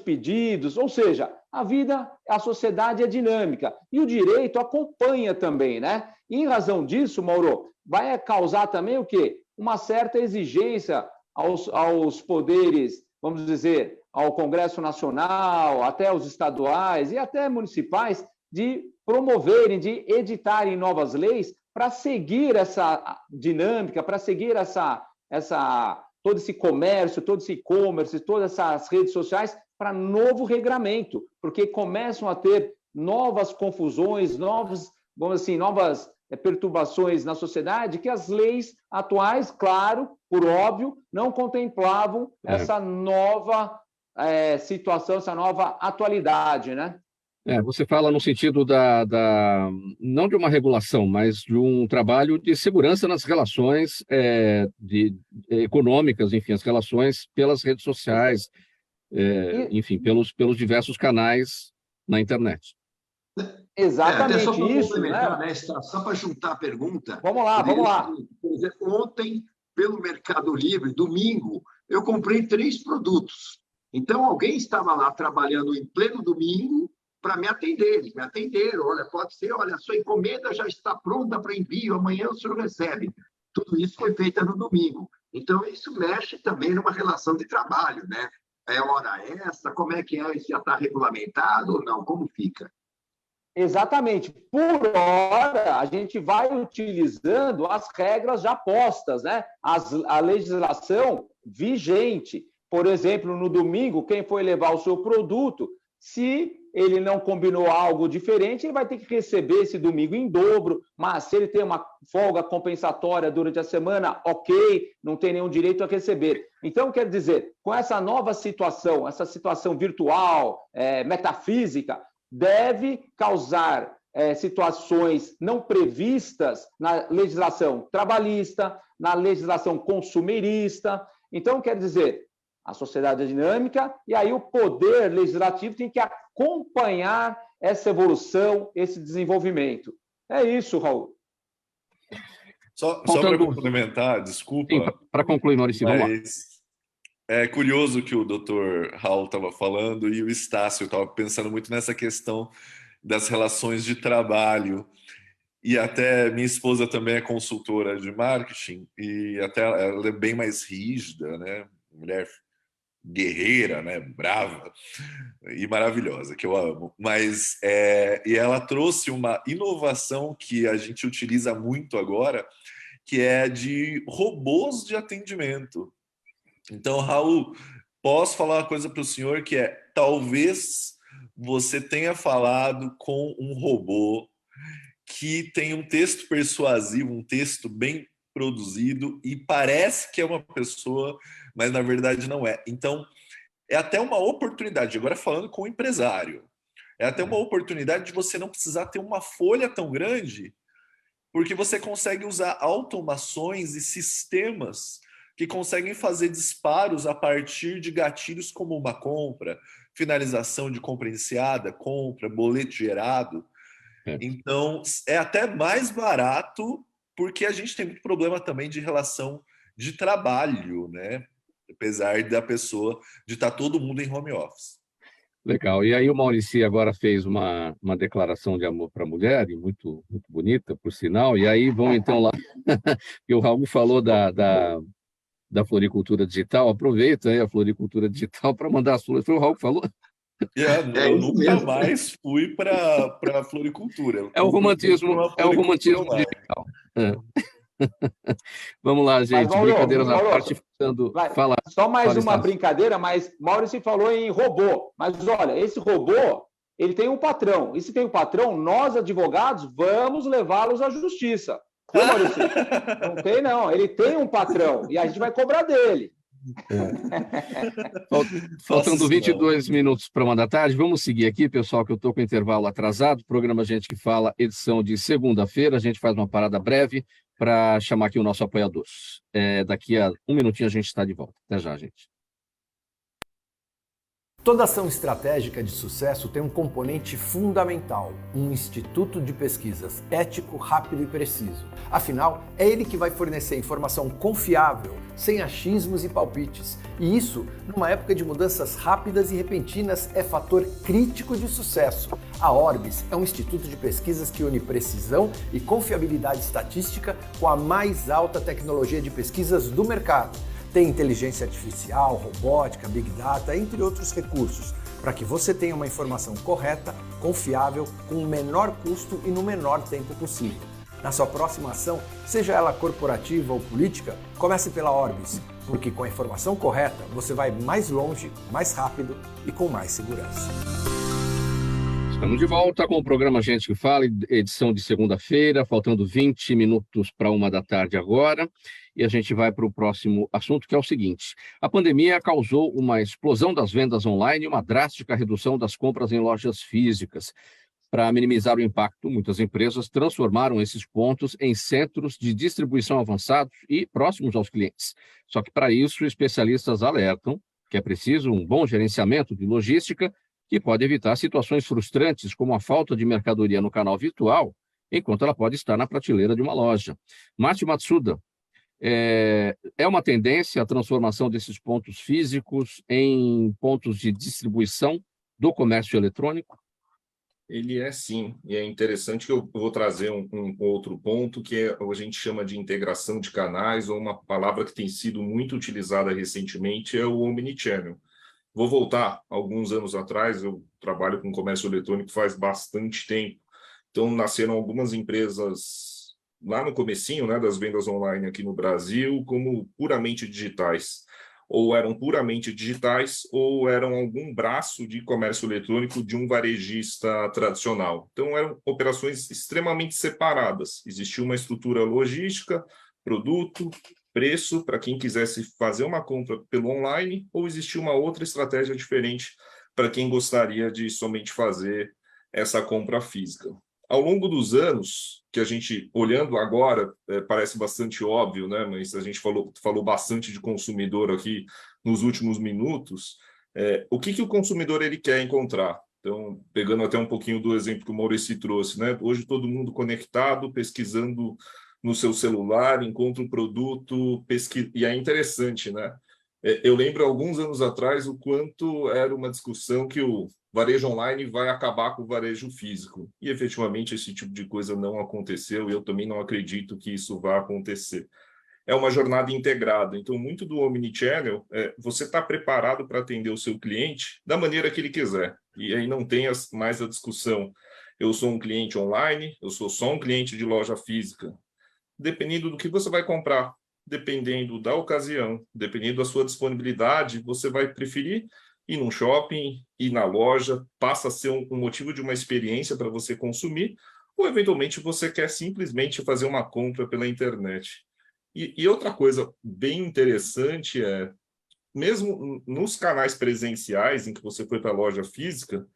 pedidos, ou seja, a sociedade é dinâmica. E o direito acompanha também, né? E, em razão disso, Mauro, vai causar também o quê? Uma certa exigência aos poderes, vamos dizer, ao Congresso Nacional, até aos estaduais e até municipais, de promoverem, de editarem novas leis para seguir essa dinâmica, para seguir todo esse comércio, todo esse e-commerce, todas essas redes sociais para novo regramento, porque começam a ter novas confusões, novas perturbações na sociedade que as leis atuais, claro, por óbvio, não contemplavam essa nova situação, essa nova atualidade, né? Você fala no sentido não de uma regulação, mas de um trabalho de segurança nas relações econômicas, enfim, as relações pelas redes sociais, enfim, pelos diversos canais na internet. Exatamente só para isso, complementar, né? Só para juntar a pergunta. Vamos lá. Por exemplo, ontem, pelo Mercado Livre, domingo, eu comprei 3 produtos. Então, alguém estava lá trabalhando em pleno domingo para me atender. Olha, pode ser, olha, a sua encomenda já está pronta para envio, amanhã o senhor recebe. Tudo isso foi feito no domingo. Então, isso mexe também numa relação de trabalho, né? É hora extra, como é que é? Já está regulamentado ou não? Como fica? Exatamente. Por hora, a gente vai utilizando as regras já postas, né? A legislação vigente. Por exemplo, no domingo, quem foi levar o seu produto, se ele não combinou algo diferente, ele vai ter que receber esse domingo em dobro, mas se ele tem uma folga compensatória durante a semana, ok, não tem nenhum direito a receber. Então, quer dizer, com essa nova situação, essa situação virtual, metafísica, deve causar situações não previstas na legislação trabalhista, na legislação consumerista. Então, quer dizer, a sociedade é dinâmica e aí o poder legislativo tem que acompanhar essa evolução, esse desenvolvimento. É isso, Raul. Só para complementar, desculpa. Para concluir, Maurício, vamos lá. É curioso que o Dr. Raul estava falando e o Estácio estava pensando muito nessa questão das relações de trabalho. E até minha esposa também é consultora de marketing e até ela é bem mais rígida, né? Mulher guerreira, né? Brava e maravilhosa, que eu amo. Mas e ela trouxe uma inovação que a gente utiliza muito agora, que é de robôs de atendimento. Então, Raul, posso falar uma coisa para o senhor que talvez você tenha falado com um robô que tem um texto persuasivo, um texto bem produzido e parece que é uma pessoa, mas na verdade não é. Então, é até uma oportunidade, agora falando com o empresário, é até uma oportunidade de você não precisar ter uma folha tão grande, porque você consegue usar automações e sistemas que conseguem fazer disparos a partir de gatilhos como uma compra, finalização de compra iniciada, compra, boleto gerado. Então, é até mais barato, porque a gente tem muito problema também de relação de trabalho, né? Apesar da pessoa, de estar todo mundo em home office. Legal. E aí o Maurício agora fez uma declaração de amor para a mulher, e muito, muito bonita, por sinal, e aí vão então lá, e o Raul falou da floricultura digital, aproveita aí a floricultura digital para mandar as flores. Foi o Raul que falou? Eu nunca mais fui para a floricultura. É o romantismo digital. Vamos lá, gente. Mas, brincadeiras à parte, falar. Só mais uma brincadeira, mas Maurício falou em robô. Mas olha, esse robô, ele tem um patrão. E se tem um patrão, nós, advogados, vamos levá-los à justiça. Não, Maurício? Não tem, não. Ele tem um patrão e a gente vai cobrar dele. Faltando 22 minutos para 1h, vamos seguir aqui, pessoal, que eu estou com o intervalo atrasado. Programa Gente que Fala, edição de segunda-feira. A gente faz uma parada breve, para chamar aqui o nosso apoiador. Daqui a um minutinho a gente está de volta. Até já, gente. Toda ação estratégica de sucesso tem um componente fundamental, um instituto de pesquisas ético, rápido e preciso. Afinal, é ele que vai fornecer informação confiável, sem achismos e palpites. E isso, numa época de mudanças rápidas e repentinas, é fator crítico de sucesso. A Orbis é um instituto de pesquisas que une precisão e confiabilidade estatística com a mais alta tecnologia de pesquisas do mercado. Tem inteligência artificial, robótica, big data, entre outros recursos, para que você tenha uma informação correta, confiável, com o menor custo e no menor tempo possível. Na sua próxima ação, seja ela corporativa ou política, comece pela Orbis, porque com a informação correta você vai mais longe, mais rápido e com mais segurança. Estamos de volta com o programa Gente que Fala, edição de segunda-feira, faltando 20 minutos para 13h agora. E a gente vai para o próximo assunto, que é o seguinte: a pandemia causou uma explosão das vendas online e uma drástica redução das compras em lojas físicas. Para minimizar o impacto, muitas empresas transformaram esses pontos em centros de distribuição avançados e próximos aos clientes. Só que, para isso, especialistas alertam que é preciso um bom gerenciamento de logística que pode evitar situações frustrantes, como a falta de mercadoria no canal virtual, enquanto ela pode estar na prateleira de uma loja. Márcio Matsuda, é uma tendência a transformação desses pontos físicos em pontos de distribuição do comércio eletrônico? Ele é sim, e é interessante que eu vou trazer um outro ponto, que a gente chama de integração de canais, ou uma palavra que tem sido muito utilizada recentemente, é o omnichannel. Vou voltar alguns anos atrás, eu trabalho com comércio eletrônico faz bastante tempo, então nasceram algumas empresas lá no comecinho, né, das vendas online aqui no Brasil, como puramente digitais. Ou eram puramente digitais, ou eram algum braço de comércio eletrônico de um varejista tradicional. Então, eram operações extremamente separadas. Existia uma estrutura logística, produto, preço, para quem quisesse fazer uma compra pelo online, ou existia uma outra estratégia diferente para quem gostaria de somente fazer essa compra física. Ao longo dos anos, que a gente, olhando agora, parece bastante óbvio, né? Mas a gente falou bastante de consumidor aqui nos últimos minutos, o que o consumidor ele quer encontrar? Então, pegando até um pouquinho do exemplo que o Maurício trouxe, né? Hoje todo mundo conectado, pesquisando no seu celular, encontra um produto, e é interessante, né? Eu lembro, alguns anos atrás, o quanto era uma discussão que o varejo online vai acabar com o varejo físico. E, efetivamente, esse tipo de coisa não aconteceu, e eu também não acredito que isso vá acontecer. É uma jornada integrada. Então, muito do omnichannel, você está preparado para atender o seu cliente da maneira que ele quiser. E aí não tem mais a discussão, eu sou um cliente online, eu sou só um cliente de loja física. Dependendo do que você vai comprar, dependendo da ocasião, dependendo da sua disponibilidade, você vai preferir ir num shopping, ir na loja, passa a ser um motivo de uma experiência para você consumir, ou eventualmente você quer simplesmente fazer uma compra pela internet. E outra coisa bem interessante mesmo nos canais presenciais em que você foi para a loja física,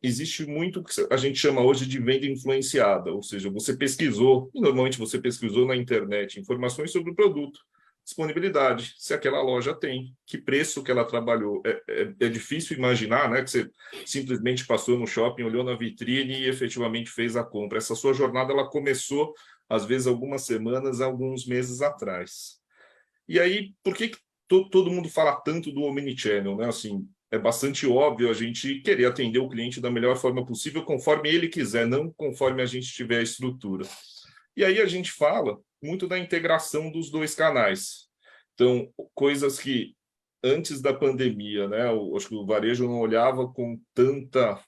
existe muito que a gente chama hoje de venda influenciada, ou seja, você pesquisou, e normalmente você pesquisou na internet, informações sobre o produto, disponibilidade, se aquela loja tem, que preço que ela trabalhou. É difícil imaginar, né, que você simplesmente passou no shopping, olhou na vitrine e efetivamente fez a compra. Essa sua jornada ela começou, às vezes, algumas semanas, alguns meses atrás. E aí, por que todo mundo fala tanto do omnichannel, né? Assim, é bastante óbvio a gente querer atender o cliente da melhor forma possível, conforme ele quiser, não conforme a gente tiver a estrutura. E aí a gente fala muito da integração dos dois canais. Então, coisas que antes da pandemia, né, acho que o varejo não olhava com tanta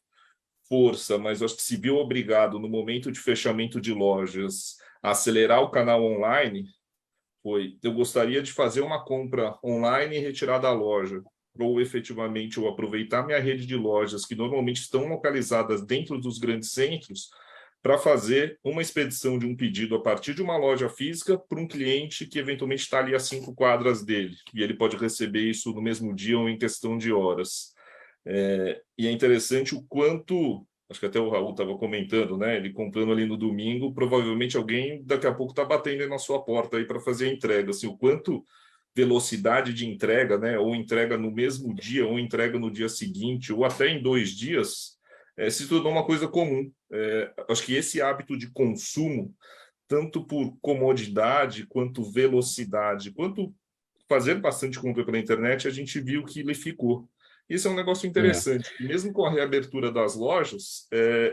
força, mas acho que se viu obrigado, no momento de fechamento de lojas, a acelerar o canal online, eu gostaria de fazer uma compra online e retirar da loja, ou efetivamente eu aproveitar minha rede de lojas, que normalmente estão localizadas dentro dos grandes centros, para fazer uma expedição de um pedido a partir de uma loja física para um cliente que eventualmente está ali a 5 quadras dele, e ele pode receber isso no mesmo dia ou em questão de horas. E é interessante o quanto acho que até o Raul estava comentando, né? Ele comprando ali no domingo, provavelmente alguém daqui a pouco está batendo aí na sua porta aí para fazer a entrega. Assim, o quanto velocidade de entrega, né? Ou entrega no mesmo dia, ou entrega no dia seguinte, ou até em 2 dias, se tornou uma coisa comum. Acho que esse hábito de consumo, tanto por comodidade, quanto velocidade, quanto fazer bastante compra pela internet, a gente viu que ele ficou. Isso é um negócio interessante. Mesmo com a reabertura das lojas,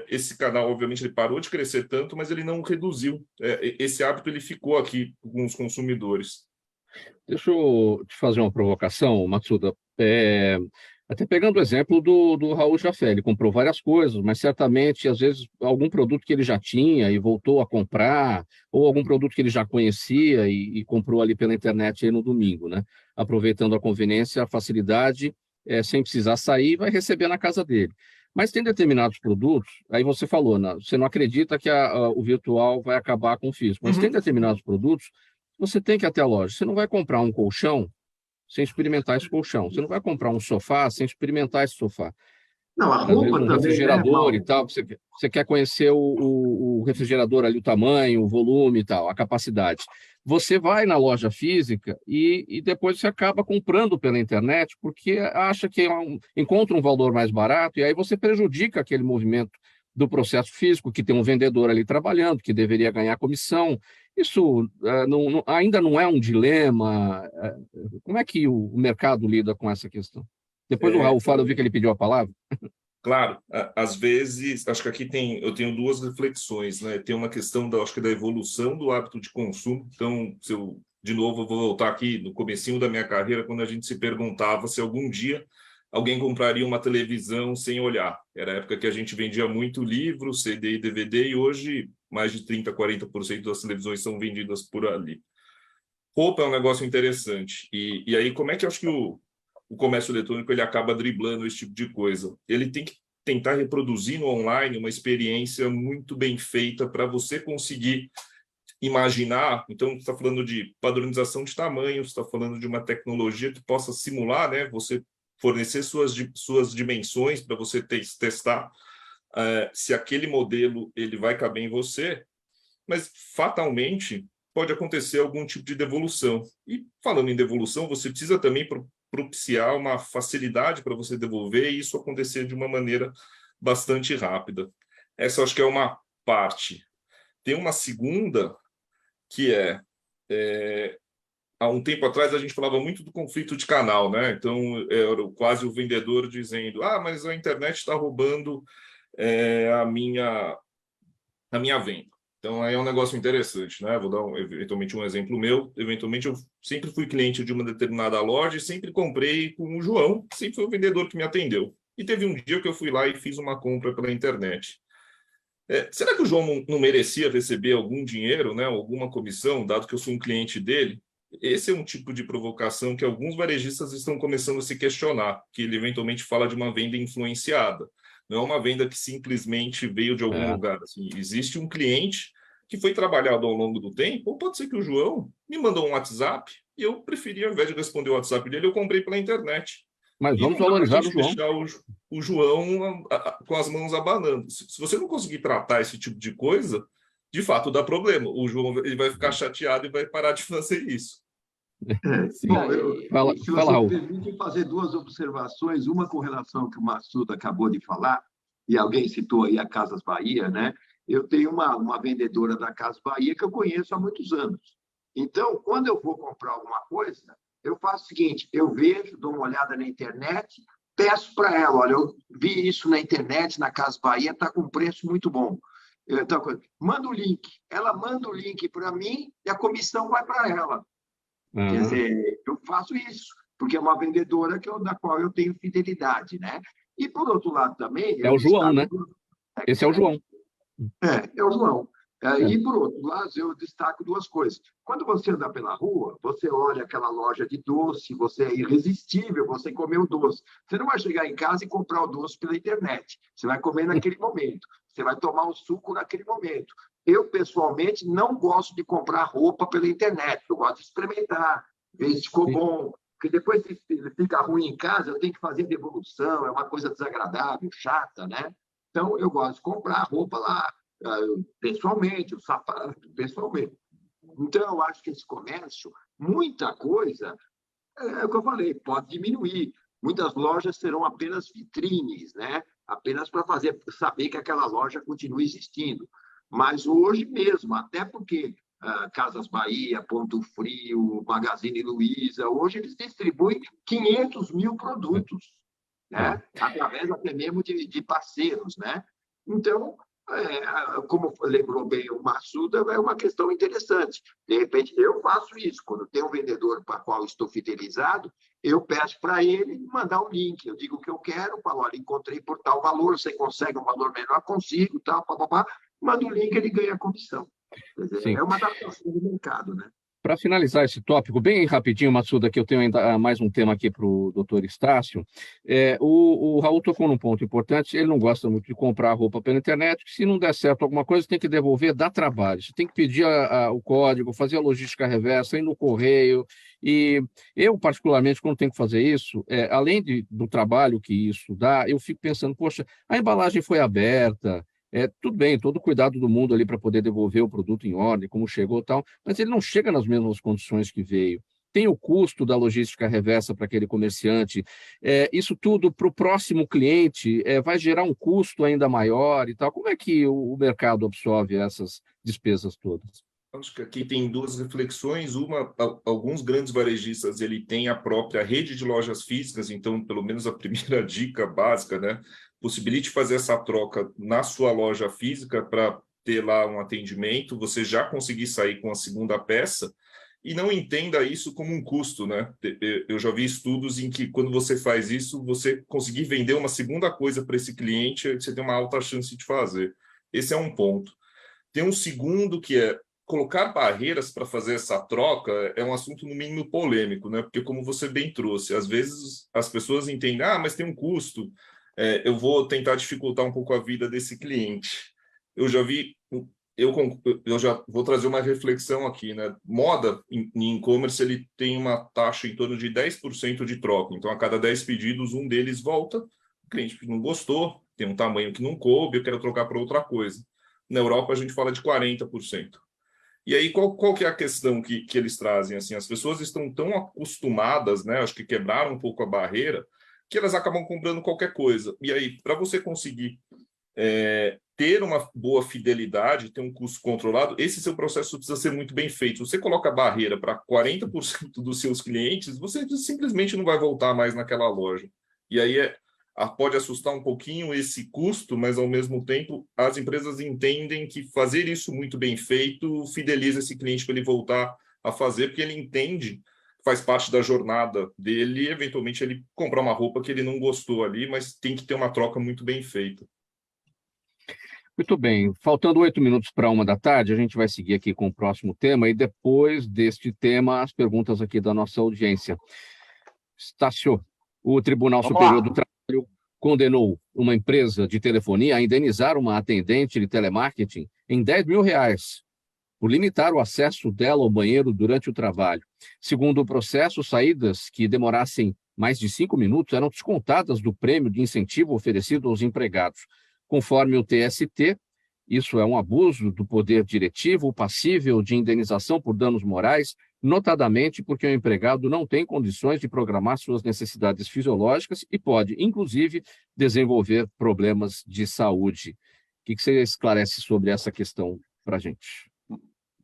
esse canal, obviamente, ele parou de crescer tanto, mas ele não reduziu. Esse hábito ele ficou aqui com os consumidores. Deixa eu te fazer uma provocação, Matsuda. Até pegando o exemplo do Raul Jafé, ele comprou várias coisas, mas certamente, às vezes, algum produto que ele já tinha e voltou a comprar, ou algum produto que ele já conhecia e comprou ali pela internet aí no domingo, né? Aproveitando a conveniência, a facilidade, sem precisar sair, vai receber na casa dele. Mas tem determinados produtos, aí você falou, né? Você não acredita que o virtual vai acabar com o físico, mas tem determinados produtos, você tem que ir até a loja. Você não vai comprar um colchão sem experimentar esse colchão. Você não vai comprar um sofá sem experimentar esse sofá. Não, a roupa um também, refrigerador, né, e tal. Você quer conhecer o refrigerador ali, o tamanho, o volume e tal, a capacidade. Você vai na loja física e depois você acaba comprando pela internet porque acha que encontra um valor mais barato e aí você prejudica aquele movimento do processo físico, que tem um vendedor ali trabalhando, que deveria ganhar comissão. Isso ainda não é um dilema? Como é que o mercado lida com essa questão? Depois o Raul fala, eu vi que ele pediu a palavra. Claro, às vezes, acho que aqui eu tenho duas reflexões, né? Tem uma questão acho que da evolução do hábito de consumo. Então, de novo, eu vou voltar aqui no comecinho da minha carreira, quando a gente se perguntava se algum dia alguém compraria uma televisão sem olhar. Era a época que a gente vendia muito livro, CD e DVD, e hoje mais de 30%, 40% das televisões são vendidas por ali. Roupa é um negócio interessante. E aí, como é que eu acho que o comércio eletrônico ele acaba driblando esse tipo de coisa? Ele tem que tentar reproduzir no online uma experiência muito bem feita para você conseguir imaginar. Então, você está falando de padronização de tamanho, você está falando de uma tecnologia que possa simular, né? Você fornecer suas dimensões para você testar se aquele modelo ele vai caber em você, mas fatalmente pode acontecer algum tipo de devolução. E falando em devolução, você precisa também propiciar uma facilidade para você devolver e isso acontecer de uma maneira bastante rápida. Essa acho que é uma parte. Tem uma segunda que há um tempo atrás a gente falava muito do conflito de canal, né? Então era quase o vendedor dizendo: mas a internet está roubando a minha venda. Então aí é um negócio interessante, né? Vou dar eventualmente um exemplo meu. Eventualmente eu sempre fui cliente de uma determinada loja e sempre comprei com o João, que sempre foi o vendedor que me atendeu. E teve um dia que eu fui lá e fiz uma compra pela internet. Será que o João não merecia receber algum dinheiro, né? Alguma comissão, dado que eu sou um cliente dele? Esse é um tipo de provocação que alguns varejistas estão começando a se questionar, que ele eventualmente fala de uma venda influenciada. Não é uma venda que simplesmente veio de algum lugar. Assim, existe um cliente que foi trabalhado ao longo do tempo, ou pode ser que o João me mandou um WhatsApp e eu preferi, ao invés de responder o WhatsApp dele, eu comprei pela internet. Mas vamos valorizar o João. Deixar o João com as mãos abanando. Se você não conseguir tratar esse tipo de coisa, de fato dá problema. O João ele vai ficar chateado e vai parar de fazer isso. Bom, se você me permite fazer duas observações, uma com relação ao que o Matsuda acabou de falar, e alguém citou aí a Casas Bahia, né? Eu tenho uma vendedora da Casas Bahia que eu conheço há muitos anos. Então, quando eu vou comprar alguma coisa, eu faço o seguinte, eu vejo, dou uma olhada na internet, peço para ela, olha, eu vi isso na internet, na Casas Bahia, está com preço muito bom. Então, manda o link. Ela manda o link para mim e a comissão vai para ela. Quer dizer, eu faço isso, porque é uma vendedora da qual eu tenho fidelidade, né? E, por outro lado, também... É o João, né? Esse é o João. É o João. E, por outro lado, eu destaco duas coisas. Quando você anda pela rua, você olha aquela loja de doce, você é irresistível, você comeu o doce. Você não vai chegar em casa e comprar o doce pela internet. Você vai comer naquele momento. Você vai tomar o suco naquele momento. Eu, pessoalmente, não gosto de comprar roupa pela internet. Eu gosto de experimentar, ver se ficou bom. Porque depois que fica ruim em casa, eu tenho que fazer devolução, é uma coisa desagradável, chata, né? Então, eu gosto de comprar roupa lá, pessoalmente, o sapato, pessoalmente. Então, eu acho que esse comércio, muita coisa, é o que eu falei, pode diminuir. Muitas lojas serão apenas vitrines, né? Apenas para saber que aquela loja continua existindo. Mas hoje mesmo, até porque Casas Bahia, Ponto Frio, Magazine Luiza, hoje eles distribuem 500 mil produtos, né? Através até mesmo de parceiros, né? Então, como lembrou bem o Massuda, é uma questão interessante. De repente, eu faço isso. Quando tem um vendedor para o qual estou fidelizado, eu peço para ele mandar um link. Eu digo o que eu quero, falo, olha, encontrei por tal valor, você consegue um valor menor? Consigo, tal, papapá. Manda o link, ele ganha a comissão. Quer dizer, é uma adaptação do mercado, né? Para finalizar esse tópico, bem rapidinho, Massuda, que eu tenho ainda mais um tema aqui para o doutor Estácio. O Raul tocou num ponto importante, ele não gosta muito de comprar roupa pela internet, se não der certo alguma coisa, tem que devolver, dá trabalho. Você tem que pedir o código, fazer a logística reversa, ir no correio. E eu, particularmente, quando tenho que fazer isso, além do trabalho que isso dá, eu fico pensando, poxa, a embalagem foi aberta, tudo bem, todo o cuidado do mundo ali para poder devolver o produto em ordem, como chegou e tal, mas ele não chega nas mesmas condições que veio. Tem o custo da logística reversa para aquele comerciante. Isso tudo para o próximo cliente vai gerar um custo ainda maior e tal. Como é que o mercado absorve essas despesas todas? Acho que aqui tem duas reflexões. Uma, alguns grandes varejistas ele tem a própria rede de lojas físicas, então, pelo menos a primeira dica básica, né? Possibilite fazer essa troca na sua loja física para ter lá um atendimento, você já conseguir sair com a segunda peça e não entenda isso como um custo, né? Eu já vi estudos em que quando você faz isso, você conseguir vender uma segunda coisa para esse cliente, você tem uma alta chance de fazer. Esse é um ponto. Tem um segundo que é colocar barreiras para fazer essa troca é um assunto no mínimo polêmico, né? Porque como você bem trouxe, às vezes as pessoas entendem, mas tem um custo, eu vou tentar dificultar um pouco a vida desse cliente. Eu já vi, eu já vou trazer uma reflexão aqui, né? Moda em e-commerce ele tem uma taxa em torno de 10% de troca. Então, a cada 10 pedidos, um deles volta. O cliente não gostou, tem um tamanho que não coube, eu quero trocar para outra coisa. Na Europa, a gente fala de 40%. E aí, qual que é a questão que eles trazem? Assim, as pessoas estão tão acostumadas, né? Acho que quebraram um pouco a barreira, que elas acabam comprando qualquer coisa. E aí, para você conseguir ter uma boa fidelidade, ter um custo controlado, esse seu processo precisa ser muito bem feito. Você coloca a barreira para 40% dos seus clientes, você simplesmente não vai voltar mais naquela loja. E aí pode assustar um pouquinho esse custo, mas, ao mesmo tempo, as empresas entendem que fazer isso muito bem feito fideliza esse cliente para ele voltar a fazer, porque ele entende, faz parte da jornada dele, e, eventualmente, ele comprar uma roupa que ele não gostou ali, mas tem que ter uma troca muito bem feita. Muito bem, faltando 8 minutos para 13h, a gente vai seguir aqui com o próximo tema, e depois deste tema, as perguntas aqui da nossa audiência. Estácio, o Tribunal Superior do Trabalho condenou uma empresa de telefonia a indenizar uma atendente de telemarketing em R$10 mil por limitar o acesso dela ao banheiro durante o trabalho. Segundo o processo, saídas que demorassem mais de 5 minutos eram descontadas do prêmio de incentivo oferecido aos empregados. Conforme o TST, isso é um abuso do poder diretivo passível de indenização por danos morais, notadamente porque o empregado não tem condições de programar suas necessidades fisiológicas e pode, inclusive, desenvolver problemas de saúde. O que você esclarece sobre essa questão para a gente?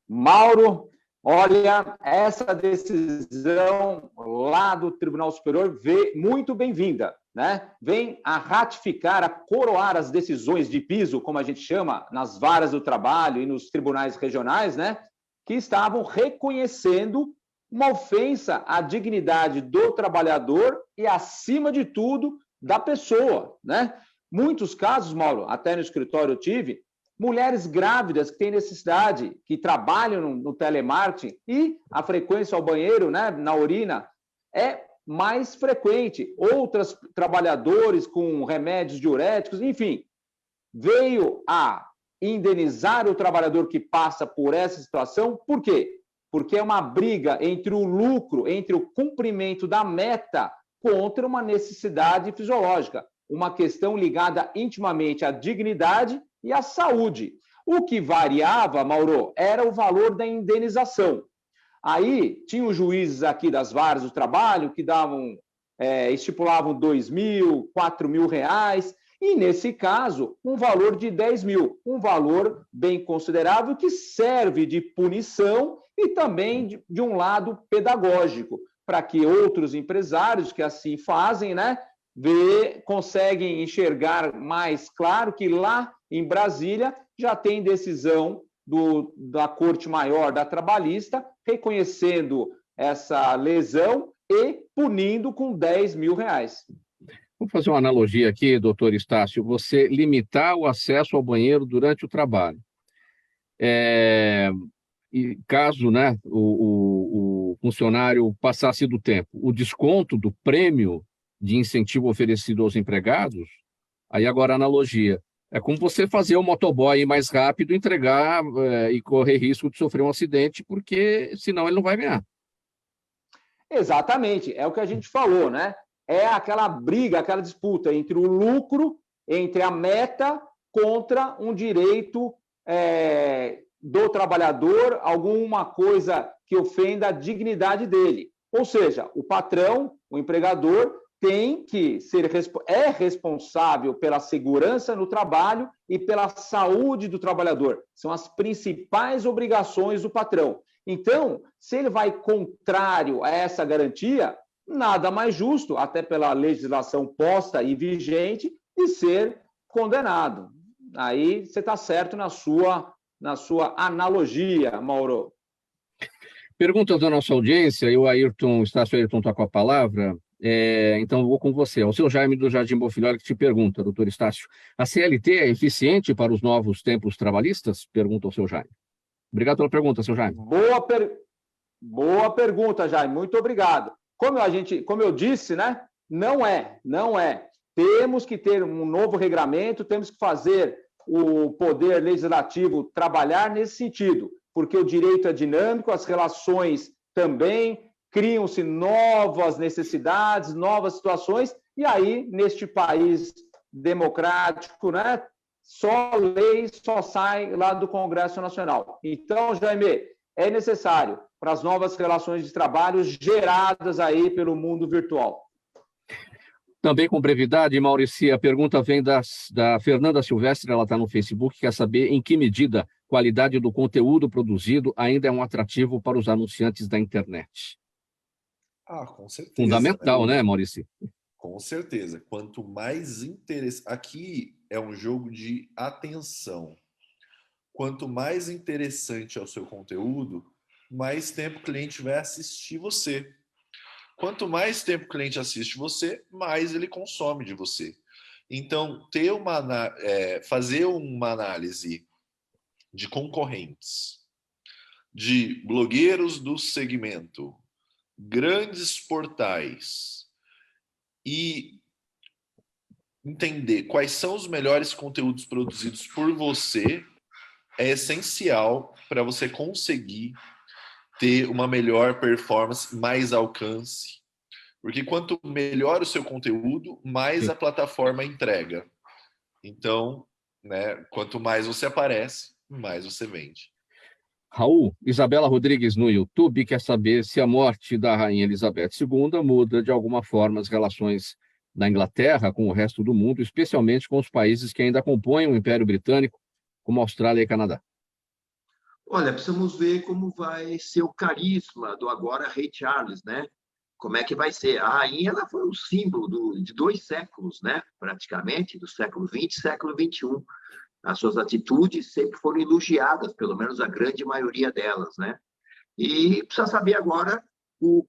Mauro, olha, essa decisão lá do Tribunal Superior veio muito bem-vinda, né? Vem a ratificar, a coroar as decisões de piso, como a gente chama, nas varas do trabalho e nos tribunais regionais, né? Que estavam reconhecendo uma ofensa à dignidade do trabalhador e, acima de tudo, da pessoa, né? Muitos casos, Mauro, até no escritório eu tive, mulheres grávidas que têm necessidade, que trabalham no telemarketing e a frequência ao banheiro, né, na urina, é mais frequente. Outros trabalhadores com remédios diuréticos, enfim, veio a indenizar o trabalhador que passa por essa situação. Por quê? Porque é uma briga entre o lucro, entre o cumprimento da meta contra uma necessidade fisiológica. uma questão ligada intimamente à dignidade e à saúde. O que variava, Mauro, era o valor da indenização. Aí, tinha os juízes aqui das varas do trabalho que estipulavam 2 mil, 4 mil reais, e, nesse caso, um valor de 10 mil, um valor bem considerável que serve de punição e também de um lado pedagógico, para que outros empresários que assim fazem, né, conseguem enxergar mais claro que lá em Brasília já tem decisão da Corte Maior da Trabalhista reconhecendo essa lesão e punindo com 10 mil reais. Vou fazer uma analogia aqui, doutor Estácio. Você limitar o acesso ao banheiro durante o trabalho. E caso, né, o funcionário passasse do tempo, o desconto do prêmio de incentivo oferecido aos empregados, aí agora a analogia, é como você fazer o motoboy ir mais rápido, entregar e correr risco de sofrer um acidente, porque senão ele não vai ganhar. Exatamente, é o que a gente falou, né? É aquela briga, aquela disputa entre o lucro, entre a meta contra um direito do trabalhador, alguma coisa que ofenda a dignidade dele. Ou seja, o patrão, o empregador, tem que é responsável pela segurança no trabalho e pela saúde do trabalhador. São as principais obrigações do patrão. Então, se ele vai contrário a essa garantia, nada mais justo, até pela legislação posta e vigente, de ser condenado. Aí você está certo na sua analogia, Mauro. Perguntas da nossa audiência, e o Estácio Ayrton está com a palavra, então vou com você. O seu Jaime do Jardim Bonfilholi que te pergunta, doutor Estácio, a CLT é eficiente para os novos tempos trabalhistas? Pergunta o seu Jaime. Obrigado pela pergunta, seu Jaime. Boa pergunta, Jaime, muito obrigado. Como eu disse, né? Não é. Temos que ter um novo regramento, temos que fazer o poder legislativo trabalhar nesse sentido, porque o direito é dinâmico, as relações também, criam-se novas necessidades, novas situações, e aí, neste país democrático, né, só lei só sai lá do Congresso Nacional. Então, Jaime, é necessário para as novas relações de trabalho geradas aí pelo mundo virtual. Também com brevidade, Maurício, a pergunta vem da Fernanda Silvestre, ela está no Facebook, quer saber em que medida a qualidade do conteúdo produzido ainda é um atrativo para os anunciantes da internet. Com certeza. Fundamental, né, Maurício? Com certeza. Quanto mais interessante... Aqui é um jogo de atenção. Quanto mais interessante é o seu conteúdo, mais tempo o cliente vai assistir você. Quanto mais tempo o cliente assiste você, mais ele consome de você. Então, fazer uma análise de concorrentes, de blogueiros do segmento, grandes portais e entender quais são os melhores conteúdos produzidos por você é essencial para você conseguir ter uma melhor performance, mais alcance. Porque quanto melhor o seu conteúdo, mais a plataforma entrega. Então, né, quanto mais você aparece, mais você vende. Raul, Isabela Rodrigues no YouTube quer saber se a morte da Rainha Elizabeth II muda de alguma forma as relações da Inglaterra com o resto do mundo, especialmente com os países que ainda compõem o Império Britânico, como Austrália e Canadá. Olha, precisamos ver como vai ser o carisma do agora rei Charles, né? Como é que vai ser? A rainha ela foi um símbolo de 2 séculos, né? Praticamente, do século XX e século XXI. As suas atitudes sempre foram elogiadas, pelo menos a grande maioria delas, né? E precisa saber agora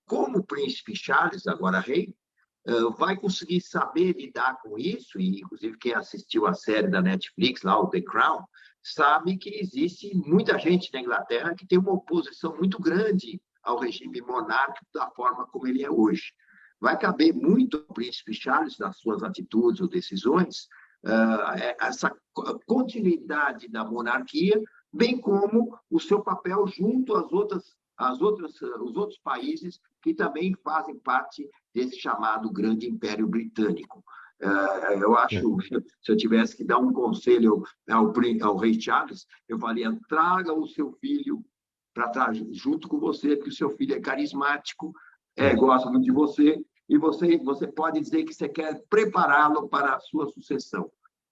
como o príncipe Charles, agora rei, vai conseguir saber lidar com isso, e inclusive quem assistiu a série da Netflix, lá, o The Crown, sabe que existe muita gente na Inglaterra que tem uma oposição muito grande ao regime monárquico da forma como ele é hoje. Vai caber muito ao príncipe Charles, nas suas atitudes ou decisões, essa continuidade da monarquia, bem como o seu papel junto às os outros países que também fazem parte desse chamado Grande Império Britânico. Eu acho, se eu tivesse que dar um conselho ao rei Charles, eu faria: traga o seu filho para estar junto com você, porque o seu filho é carismático, gosta muito de você, e você pode dizer que você quer prepará-lo para a sua sucessão.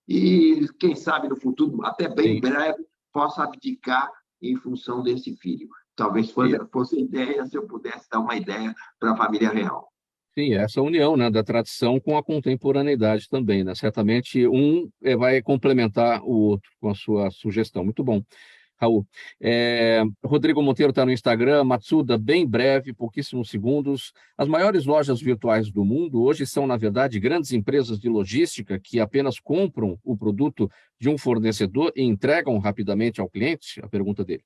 E, quem sabe, no futuro, até bem breve, possa abdicar em função desse filho. Talvez fosse ideia, se eu pudesse dar uma ideia para a família real. Sim, essa união, né, da tradição com a contemporaneidade também, né? Certamente um vai complementar o outro com a sua sugestão. Muito bom, Raul. Rodrigo Monteiro está no Instagram. Matsuda, bem breve, pouquíssimos segundos. As maiores lojas virtuais do mundo hoje são, na verdade, grandes empresas de logística que apenas compram o produto de um fornecedor e entregam rapidamente ao cliente? A pergunta dele.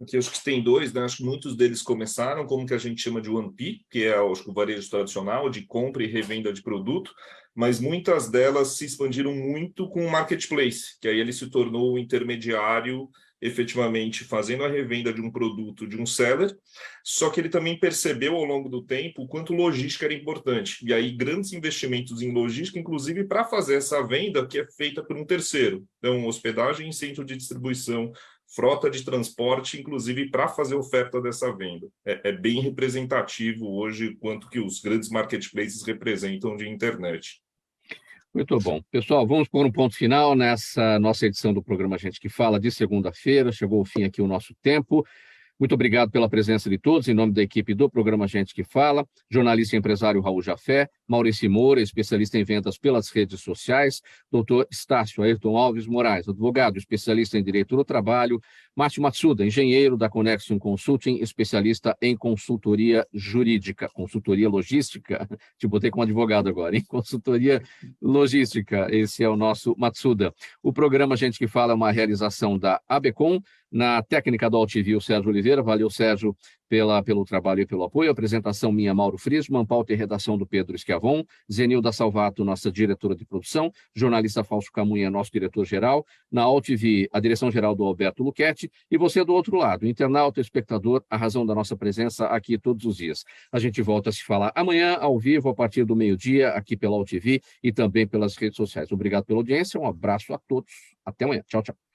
Aqui acho que tem dois, né? Acho que muitos deles começaram como que a gente chama de 1P, que é acho que o varejo tradicional, de compra e revenda de produto, mas muitas delas se expandiram muito com o marketplace, que aí ele se tornou o intermediário, efetivamente fazendo a revenda de um produto de um seller, só que ele também percebeu ao longo do tempo o quanto logística era importante, e aí grandes investimentos em logística, inclusive para fazer essa venda que é feita por um terceiro, então hospedagem em centro de distribuição, frota de transporte, inclusive para fazer oferta dessa venda. É bem representativo hoje quanto que os grandes marketplaces representam de internet. Muito bom. Pessoal, vamos pôr um ponto final nessa nossa edição do programa Gente que Fala de segunda-feira. Chegou ao fim aqui o nosso tempo. Muito obrigado pela presença de todos, em nome da equipe do programa Gente que Fala, jornalista e empresário Raul Jafé, Maurício Moura, especialista em vendas pelas redes sociais, doutor Estácio Ayrton Alves Moraes, advogado, especialista em direito do trabalho, Márcio Matsuda, engenheiro da Connexion Consulting, especialista em consultoria jurídica, consultoria logística, te botei como advogado agora, hein? Consultoria logística, esse é o nosso Matsuda. O programa Gente que Fala é uma realização da ABCom, na técnica do AltV, o Sérgio Oliveira. Valeu, Sérgio, pelo trabalho e pelo apoio. Apresentação minha, Mauro Friesman, pauta e redação do Pedro Schiavon, Zenilda Salvato, nossa diretora de produção, jornalista Fausto Camunha, nosso diretor-geral, na AltV, a direção-geral do Alberto Luchetti, e você do outro lado, internauta, espectador, a razão da nossa presença aqui todos os dias. A gente volta a se falar amanhã, ao vivo, a partir do meio-dia, aqui pela AltV e também pelas redes sociais. Obrigado pela audiência, um abraço a todos, até amanhã. Tchau, tchau.